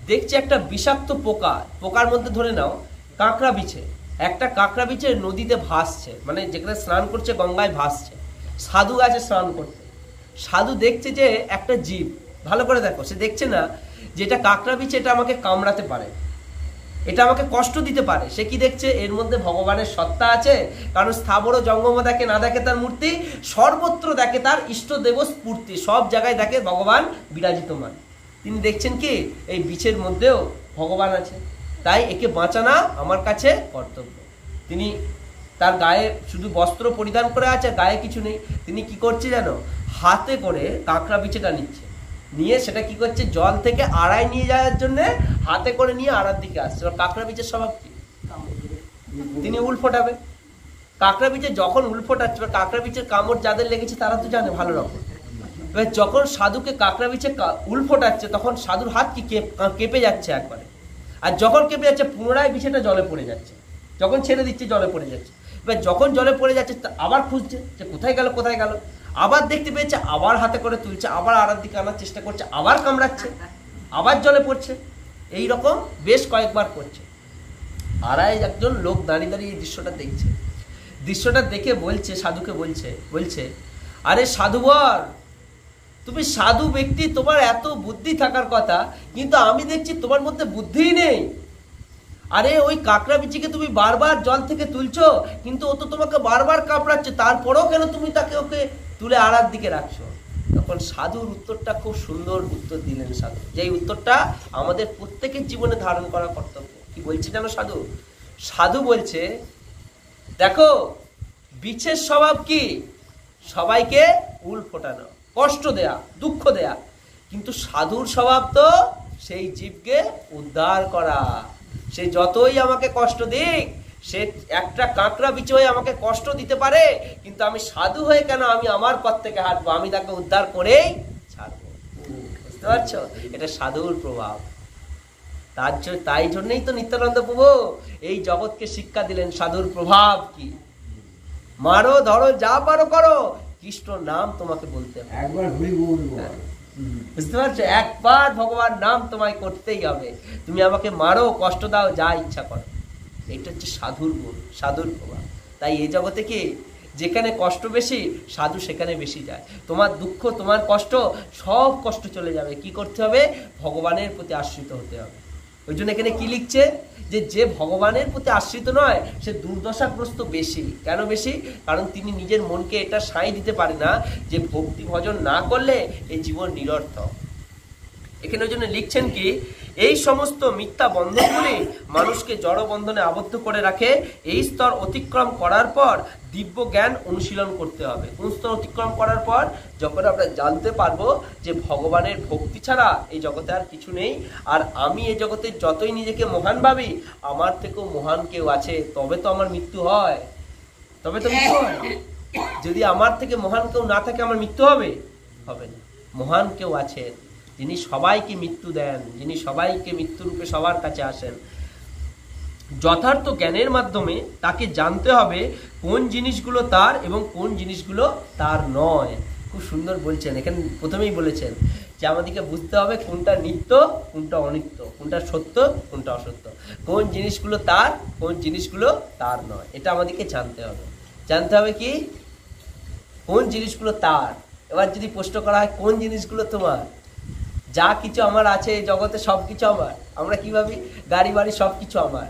Speaker 1: দেখছে একটা বিষাক্ত পোকা, পোকার মধ্যে ধরে নাও কাঁকড়া বিছে, একটা কাঁকড়া বিছে নদীতে ভাসছে, মানে যেখানে স্নান করছে গঙ্গায় ভাসছে। সাধু আছে স্নান করতে, সাধু দেখছে যে একটা জীব, ভালো করে দেখো, সে দেখছে না যে এটা কাঁকড়া বিছে, এটা আমাকে কামড়াতে পারে, এটা আমাকে কষ্ট দিতে পারে। সে কি দেখছে? এর মধ্যে ভগবানের সত্তা আছে, কারণ স্থাবর জঙ্গম দেখে, না দেখে তার মূর্তি, সর্বত্র দেখে তার ইষ্ট দেব স্ফূর্তি, সব জায়গায় দেখে ভগবান বিরাজিতমান। তিনি দেখছেন কি এই বিছের মধ্যেও ভগবান আছে, তাই একে বাঁচানা আমার কাছে কর্তব্য। তিনি তার গায়ে শুধু বস্ত্র পরিধান করে আছে, গায়ে কিছু নেই। তিনি কি করছে জানো? হাতে করে কাঁকড়া বিছেটা নিচ্ছে, নিয়ে সেটা কি করছে, জল থেকে আড়ায় নিয়ে যাওয়ার জন্য হাতে করে নিয়ে আড়ার দিকে আসছে। কাঁকড়া বিচের স্বভাব কি? তিনি উল ফোটাবে। কাঁকড়া বিচে যখন উল ফোটাচ্ছে, কাঁকড়া বিচের কামড় যাদের লেগেছে তারা তো জানে ভালো রকম। এবার যখন সাধুকে কাঁকড়া বিচে উল ফোটাচ্ছে, তখন সাধুর হাত কি কেঁপে যাচ্ছে একবারে, আর যখন কেঁপে যাচ্ছে পুনরায় বিছেটা জলে পড়ে যাচ্ছে, যখন ছেড়ে দিচ্ছে জলে পড়ে যাচ্ছে। এবার যখন জলে পড়ে যাচ্ছে আবার খুঁজছে যে কোথায় গেল কোথায় গেল, আবার দেখতে পেয়েছে, আবার হাতে করে তুলছে, আবার আড়ার দিকে আনার চেষ্টা করছে, আবার কামড়াচ্ছে, আবার জলে পড়ছে। এই রকম বেশ কয়েকবার করছে। আড়ায় একজন লোক দাঁড়িয়ে দাঁড়িয়ে এই দৃশ্যটা দেখছে। দৃশ্যটা দেখে বলছে, সাধুকে বলছে আরে সাধুবর, তুমি সাধু ব্যক্তি, তোমার এত বুদ্ধি থাকার কথা, কিন্তু আমি দেখছি তোমার মধ্যে বুদ্ধিই নেই। আরে ওই কাঁকড়া বিচিকে তুমি বারবার জল থেকে তুলছো, কিন্তু ও তো তোমাকে বারবার কামড়াচ্ছে, তারপরেও কেন তুমি তাকে ওকে তুলে আড়ার দিকে রাখছো? তখন সাধুর উত্তরটা খুব সুন্দর উত্তর দিলেন সাধু, যেই উত্তরটা আমাদের প্রত্যেকের জীবনে ধারণ করা কর্তব্য। কি বলছে জানো সাধু? সাধু বলছে, দেখো বিছের স্বভাব কি? সবাইকে উল ফোটানো, কষ্ট দেয়া, দুঃখ দেয়া, কিন্তু সাধুর স্বভাব তো সেই জীবকে উদ্ধার করা। সে যতই আমাকে কষ্ট দিক, সে একটা কাঁকড়া বিচে হয়ে আমাকে কষ্ট দিতে পারে, কিন্তু আমি সাধু হয়ে কেন আমি আমার পথ থেকে হাঁটবো? আমি তাকে উদ্ধার করেই ছাড়বো। বুঝতে পারছো? এটা সাধুর প্রভাব। তাই জন্যই তো নিত্যানন্দ প্রভু এই জগৎকে শিক্ষা দিলেন সাধুর প্রভাব কি। মারো ধরো যা পারো করো, কৃষ্ণ নাম তোমাকে বলতে হবে।
Speaker 2: একবার হরি বল বল।
Speaker 1: বুঝতে পারছো? একবার ভগবান নাম তোমায় করতেই হবে। তুমি আমাকে মারো, কষ্ট দাও, যা ইচ্ছা করো। এটা হচ্ছে সাধুর গুণ, সাধুর প্রভাব। তাই এই জগতে কি, যেখানে কষ্ট বেশি, সাধু সেখানে বেশি যায়। তোমার দুঃখ, তোমার কষ্ট, সব কষ্ট চলে যাবে। কি করতে হবে? ভগবানের প্রতি আশ্রিত হতে হবে। ওই জন্য এখানে কি লিখছে, যে ভগবানের প্রতি আশ্রিত নয় সে দুর্দশাগ্রস্ত বেশি। কেন বেশি? কারণ তিনি নিজের মনকে এটা সাঁই দিতে পারে না যে ভক্তি ভজন না করলে এই জীবন নিরর্থক। এখানে ওই জন্য লিখছেন কি, এই সমস্ত মিথ্যা বন্ধনগুলি মানুষকে জড় বন্ধনে আবদ্ধ করে রাখে। এই স্তর অতিক্রম করার পর দিব্য জ্ঞান অনুশীলন করতে হবে। কোন স্তর অতিক্রম করার পর? যখন আমরা জানতে পারবো যে ভগবানের ভক্তি ছাড়া এই জগতে আর কিছু নেই, আর আমি এই জগতে যতই নিজেকে মহান ভাবি, আমার থেকেও মহান কেউ আছে, তবে তো আমার মৃত্যু হয়, তবে তো মৃত্যু হয়। যদি আমার থেকে মহান কেউ না থাকে আমার মৃত্যু হবে? হবে না। মহান কেউ আছেন যিনি সবাইকে মৃত্যু দেন, যিনি সবাইকে মৃত্যুরূপে সবার কাছে আসেন। যথার্থ জ্ঞানের মাধ্যমে তাকে জানতে হবে কোন জিনিসগুলো তার এবং কোন জিনিসগুলো তার নয়। খুব সুন্দর বলছেন, এখানে প্রথমেই বলেছেন যে আমাদেরকে বুঝতে হবে কোনটা নিত্য, কোনটা অনিত্য, কোনটা সত্য, কোনটা অসত্য, কোন জিনিসগুলো তার, কোন জিনিসগুলো তার নয়। এটা আমাদেরকে জানতে হবে। জানতে হবে কি, কোন জিনিসগুলো তার। এবার যদি প্রশ্ন করা হয় কোন জিনিসগুলো তোমার, যা কিছু আমার আছে এই জগতে সব কিছু আমার, আমরা কি ভাবি গাড়ি বাড়ি সব কিছু আমার,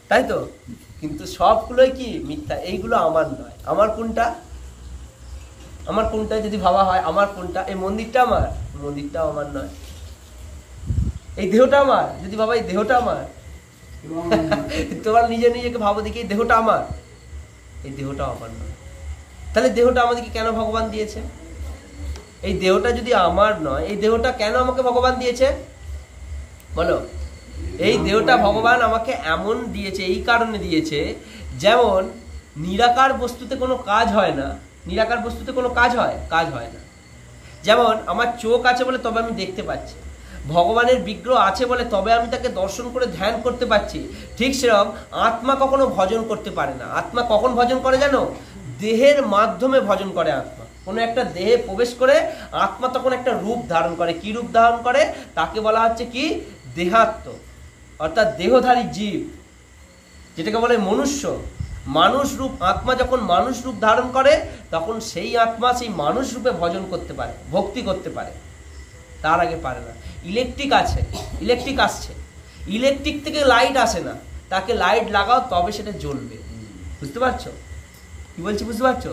Speaker 1: তাই তো? কিন্তু সবগুলোই কি মিথ্যা, এইগুলো আমার নয়। আমার কোনটা? আমার কোনটা যদি ভাবা হয় আমার কোনটা, এই মন্দিরটা আমার, মন্দিরটাও আমার নয়। এই দেহটা আমার, যদি ভাবা এই দেহটা আমার, তোমার নিজেকে ভাবো দেখি এই দেহটা আমার, এই দেহটাও আমার নয়। তাহলে দেহটা আমাদেরকে কেন ভগবান দিয়েছে? এই দেহটা যদি আমার নয়, এই দেহটা কেন আমাকে ভগবান দিয়েছে বলো? এই দেহটা ভগবান আমাকে এমন দিয়েছে, এই কারণে দিয়েছে, যেমন নিরাকার বস্তুতে কোনো কাজ হয় না। নিরাকার বস্তুতে কোনো কাজ হয়? কাজ হয় না। যেমন আমার চোখ আছে বলে তবে আমি দেখতে পাচ্ছি, ভগবানের বিগ্রহ আছে বলে তবে আমি তাকে দর্শন করে ধ্যান করতে পারছি। ঠিক সেরকম আত্মা কখনো ভজন করতে পারে না। আত্মা কখন ভজন করে জানো? দেহের মাধ্যমে ভজন করে আত্মা। কোনো একটা দেহে প্রবেশ করে আত্মা তখন একটা রূপ ধারণ করে। কি রূপ ধারণ করে? তাকে বলা হচ্ছে কি? দেহাত্ম, অর্থাৎ দেহধারী জীব, যেটাকে বলে মনুষ্য। মানুষ রূপ আত্মা যখন মানুষ রূপ ধারণ করে তখন সেই আত্মা সেই মানুষ রূপে ভজন করতে পারে, ভক্তি করতে পারে। তার আগে পারে না। ইলেকট্রিক আছে, ইলেকট্রিক আসছে, ইলেকট্রিক থেকে লাইট আসে না, তাকে লাইট লাগাও তবে সেটা জ্বলবে। বুঝতে পারছো কি বলছি? বুঝতে পারছো?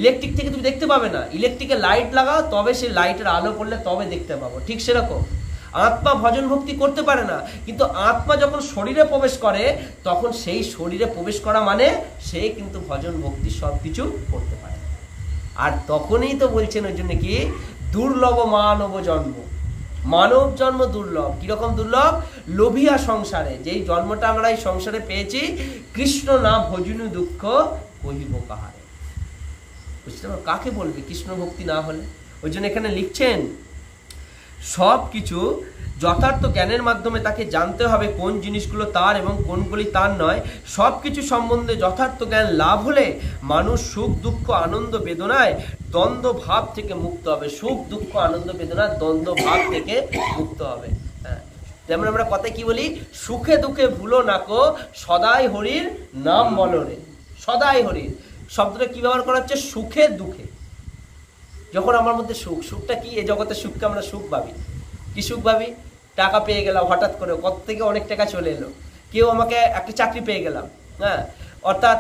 Speaker 1: ইলেকট্রিক থেকে তুমি দেখতে পাবে না, ইলেকট্রিকে লাইট লাগাও তবে সেই লাইটের আলো পড়লে তবে দেখতে পাবো। ঠিক সেরকম আত্মা ভজন ভক্তি করতে পারে না, কিন্তু আত্মা যখন শরীরে প্রবেশ করে তখন সেই শরীরে প্রবেশ করা মানে সে কিন্তু ভজন ভক্তি সব কিছু করতে পারে। আর তখনই তো বলছেন ওই জন্য কি, দুর্লভ মানব জন্ম। মানব জন্ম দুর্লভ। কিরকম দুর্লভ? লোভিয়া সংসারে, যেই জন্মটা আমরা এই সংসারে পেয়েছি, কৃষ্ণ না ভজনু দুঃখ কহিব কাহারে। বুঝতে পারো? কাকে বলবে কৃষ্ণ ভক্তি না হলে? ওই জন্য এখানে লিখছেন সব কিছু যথার্থ জ্ঞানের মাধ্যমে তাকে জানতে হবে কোন জিনিসগুলো তার এবং কোনগুলি তার নয়। সব কিছু সম্বন্ধে যথার্থ জ্ঞান লাভ হলে মানুষ সুখ দুঃখ আনন্দ বেদনায় দ্বন্দ্ব ভাব থেকে মুক্ত হবে। সুখ দুঃখ আনন্দ বেদনা দ্বন্দ্ব ভাব থেকে মুক্ত হবে। হ্যাঁ, যেমন আমরা কথায় কি বলি, সুখে দুঃখে ভুলো নাকো সদাই হরির নাম বলো রে। সদাই হরির শব্দটা কি ব্যবহার করা হচ্ছে? সুখে দুঃখে। যখন আমার মধ্যে সুখ, সুখটা কি? এই জগতে সুখকে আমরা সুখ ভাবি। কি সুখ ভাবি? টাকা পেয়ে গেলাম হঠাৎ করে, কত থেকে অনেক টাকা চলে এলো। কেউ আমাকে একটা চাকরি পেয়ে গেলাম, হ্যাঁ, অর্থাৎ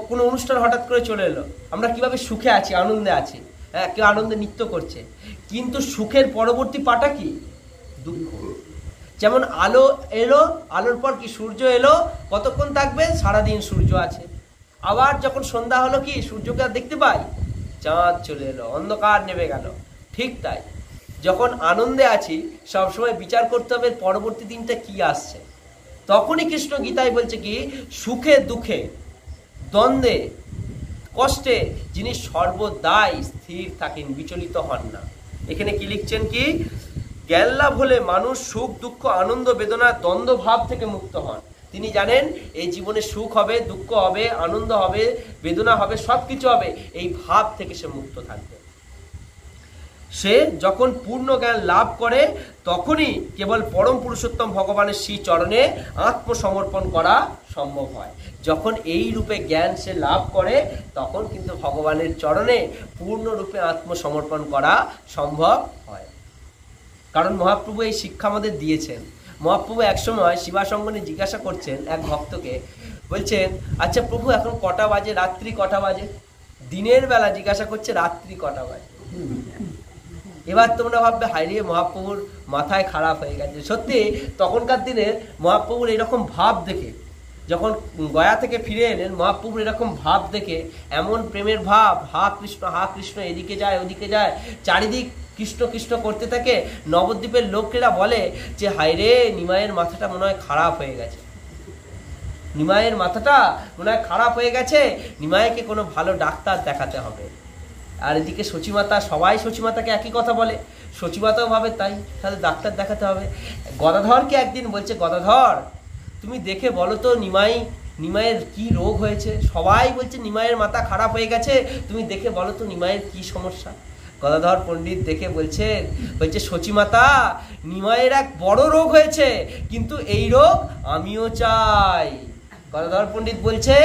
Speaker 1: কোনো অনুষ্ঠান হঠাৎ করে চলে এলো। আমরা কিভাবে সুখে আছি, আনন্দে আছি, হ্যাঁ, কেউ আনন্দে নৃত্য করছে। কিন্তু সুখের পরবর্তী পাটা কি? দুঃখ। যেমন আলো এলো, আলোর পর কি? সূর্য এলো, কতক্ষণ থাকবে? সারাদিন সূর্য আছে। আবার যখন সন্ধ্যা হলো কি সূর্যকে আর দেখতে পাই? চাঁদ চলে এলো, অন্ধকার নেমে গেল। ঠিক তাই, যখন আনন্দে আছি সবসময় বিচার করতে হবে পরবর্তী দিনটা কি আসছে। তখনই কৃষ্ণ গীতায় বলছে কি, সুখে দুঃখে দ্বন্দ্বে কষ্টে যিনি সর্বদাই স্থির থাকেন, বিচলিত হন না। এখানে কি লিখছেন কি, জ্ঞান লাভ হলে মানুষ সুখ দুঃখ আনন্দ বেদনা দ্বন্দ্ব ভাব থেকে মুক্ত হন। তিনি জানেন এই জীবনে সুখ হবে, দুঃখ হবে, আনন্দ হবে, বেদনা হবে, সবকিছু হবে, এই ভাব থেকে সে মুক্ত থাকবে। সে যখন পূর্ণ জ্ঞান লাভ করে তখনই কেবল পরম পুরুষোত্তম ভগবানের শ্রী চরণে আত্মসমর্পণ করা সম্ভব হয়। যখন এই রূপে জ্ঞান সে লাভ করে তখন কিন্তু ভগবানের চরণে পূর্ণরূপে আত্মসমর্পণ করা সম্ভব হয়। কারণ মহাপ্রভু এই শিক্ষা আমাদের দিয়েছেন। মহাপ্রভু একসময় শিবাসঙ্গনে জিজ্ঞাসা করছেন এক ভক্তকে, বলছেন আচ্ছা প্রভু এখন কটা বাজে, রাত্রি কটা বাজে? দিনের বেলা জিজ্ঞাসা করছে রাত্রি কটা বাজে। এবার তোমরা ভাববে হাইরে মহাপ্রভুর মাথায় খারাপ হয়ে গেছে। সত্যি তখনকার দিনে মহাপ্রভুর এরকম ভাব দেখে, যখন গয়া থেকে ফিরে এলেন, মহাপ্রভুর এরকম ভাব দেখে, এমন প্রেমের ভাব, হা কৃষ্ণ এদিকে যায় ওদিকে যায়, চারিদিক কৃষ্ণ কৃষ্ণ করতে থাকে, নবদ্বীপের লোকেরা বলে যে হায়রে নিমাইয়ের মাথাটা মনে হয় খারাপ হয়ে গেছে, নিমাইয়ের মাথাটা মনে হয় খারাপ হয়ে গেছে, নিমাইকে কোনো ভালো ডাক্তার দেখাতে হবে। আর এদিকে সচিমাতা, সবাই সচিমাতাকে একই কথা বলে, সচিমাতাও ভাবে তাই, তাহলে ডাক্তার দেখাতে হবে। গদাধরকে একদিন বলছে, গদাধর তুমি দেখে বলো তো নিমাইয়ের কি রোগ হয়েছে? সবাই বলছে নিমাইয়ের মাথা খারাপ হয়ে গেছে, তুমি দেখে বলো তো নিমাইয়ের কি সমস্যা? গদাধর পণ্ডিত দেখে বলছে সচিমাতা নিমাইয়ের এক বড় রোগ হয়েছে, কিন্তু এই রোগ আমিও চাই। গদাধর পণ্ডিত বলছে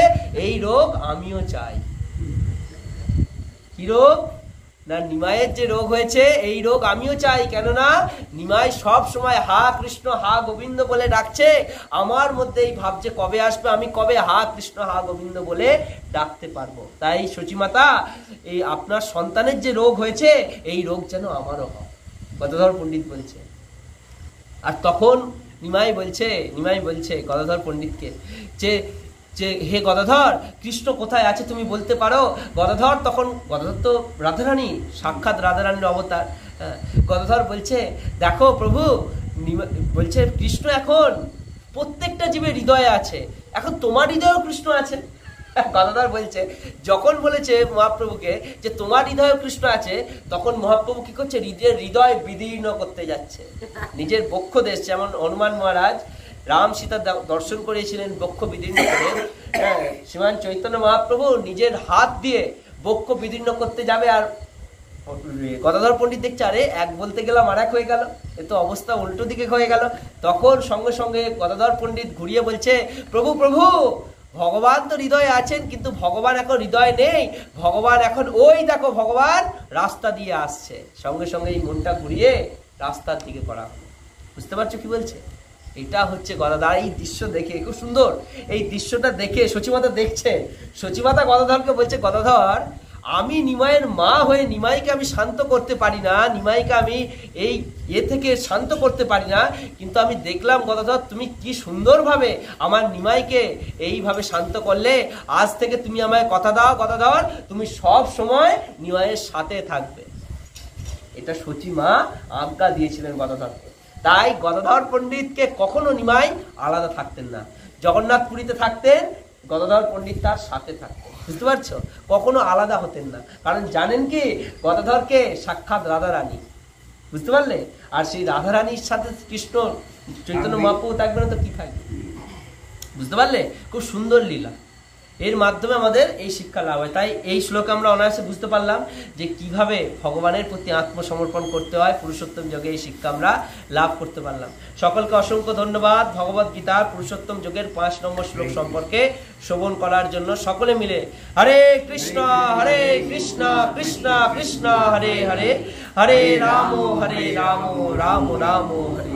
Speaker 1: এই রোগ আমিও চাই। কি রোগ? না নিমাইয়ের যে রোগ হয়েছে এই রোগ আমিও চাই, কেননা নিমাই সব সময় হা কৃষ্ণ হা গোবিন্দ বলে ডাকছে, আমার মধ্যে এই ভাব যে কবে আসবে, আমি কবে হা কৃষ্ণ হা গোবিন্দ বলে ডাকতে পারবো। তাই সচিমাতা এই আপনার সন্তানের যে রোগ হয়েছে এই রোগ যেন আমারও হয়, গদাধর পণ্ডিত বলছে। আর তখন নিমাই বলছে গদাধর পণ্ডিতকে যে হে গদাধর, কৃষ্ণ কোথায় আছে তুমি বলতে পারো? গদাধর তো রাধারানী, সাক্ষাৎ রাধারানীর অবতার। গদাধর বলছে দেখো প্রভু, বলছে কৃষ্ণ এখন প্রত্যেকটা জীবের হৃদয়ে আছে, এখন তোমার হৃদয়েও কৃষ্ণ আছে। গদাধর বলছে, যখন বলেছে মহাপ্রভুকে যে তোমার হৃদয়ে কৃষ্ণ আছে, তখন মহাপ্রভু কি করছে? হৃদয় বিদীর্ণ করতে যাচ্ছে, নিজের বক্ষ দেশ, যেমন হনুমান মহারাজ রাম সীতা দর্শন করেছিলেন বক্ষ বিদীর্ণ করে, শ্রীমান চৈতন্য মহাপ্রভু নিজের হাত দিয়ে বক্ষ বিদীর্ণ করতে যাবে, আর গদাধর পণ্ডিত দেখছে আরে এক বলতে গেলাম আর এক হয়ে গেল, এ তো অবস্থা উল্টো দিকে হয়ে গেল। তখন সঙ্গে সঙ্গে গদাধর পণ্ডিত ঘুরিয়ে বলছে, প্রভু প্রভু ভগবান তো হৃদয়ে আছেন, কিন্তু ভগবান এখন হৃদয় নেই, ভগবান এখন ওই দেখো ভগবান রাস্তা দিয়ে আসছে। সঙ্গে সঙ্গে এই মনটা ঘুরিয়ে রাস্তার দিকে করা হলো। বুঝতে পারছো কি বলছে? এটা হচ্ছে গদাধর। এই দৃশ্য দেখে খুব সুন্দর, এই দৃশ্যটা দেখে সচিমাতা দেখছে, সচিমাতা গদাধরকে বলছে, গদাধর আমি নিমাইয়ের মা হয়ে নিমাইকে আমি শান্ত করতে পারি না, নিমাইকে আমি এই থেকে শান্ত করতে পারি না, কিন্তু আমি দেখলাম গদাধর তুমি কি সুন্দরভাবে আমার নিমাইকে এইভাবে শান্ত করলে, আজ থেকে তুমি আমায় কথা দাও গদাধর, তুমি সব সময় নিমাইয়ের সাথে থাকবে। এটা সচিমা আজ্ঞা দিয়েছিলেন গদাধরকে। তাই গদাধর পণ্ডিতকে কখনো নিমাই আলাদা থাকতেন না, জগন্নাথ পুরীতে থাকতেন, গদাধর পণ্ডিত তার সাথে থাকতেন। বুঝতে পারছো? কখনো আলাদা হতেন না, কারণ জানেন কি গদাধরকে সাক্ষাৎ রাধারানী, বুঝতে পারলে? আর সেই রাধারানীর সাথে কৃষ্ণ চৈতন্য মহাপ্রভু থাকবে না তো কি থাকবে? বুঝতে পারলে? খুব সুন্দর লীলা, এর মাধ্যমে আমাদের এই শিক্ষা লাভ হয়। তাই এই শ্লোকে আমরা অনায়াসে বুঝতে পারলাম যে কিভাবে ভগবানের প্রতি আত্মসমর্পণ করতে হয়, পুরুষোত্তম যোগে এই শিক্ষা আমরা লাভ করতে পারলাম। সকলকে অসংখ্য ধন্যবাদ ভগবদ গীতার পুরুষোত্তম যোগের 5 নম্বর শ্লোক সম্পর্কে শ্রবণ করার জন্য। সকলে মিলে হরে কৃষ্ণ কৃষ্ণ কৃষ্ণ হরে হরে, হরে রাম রাম রাম হরে।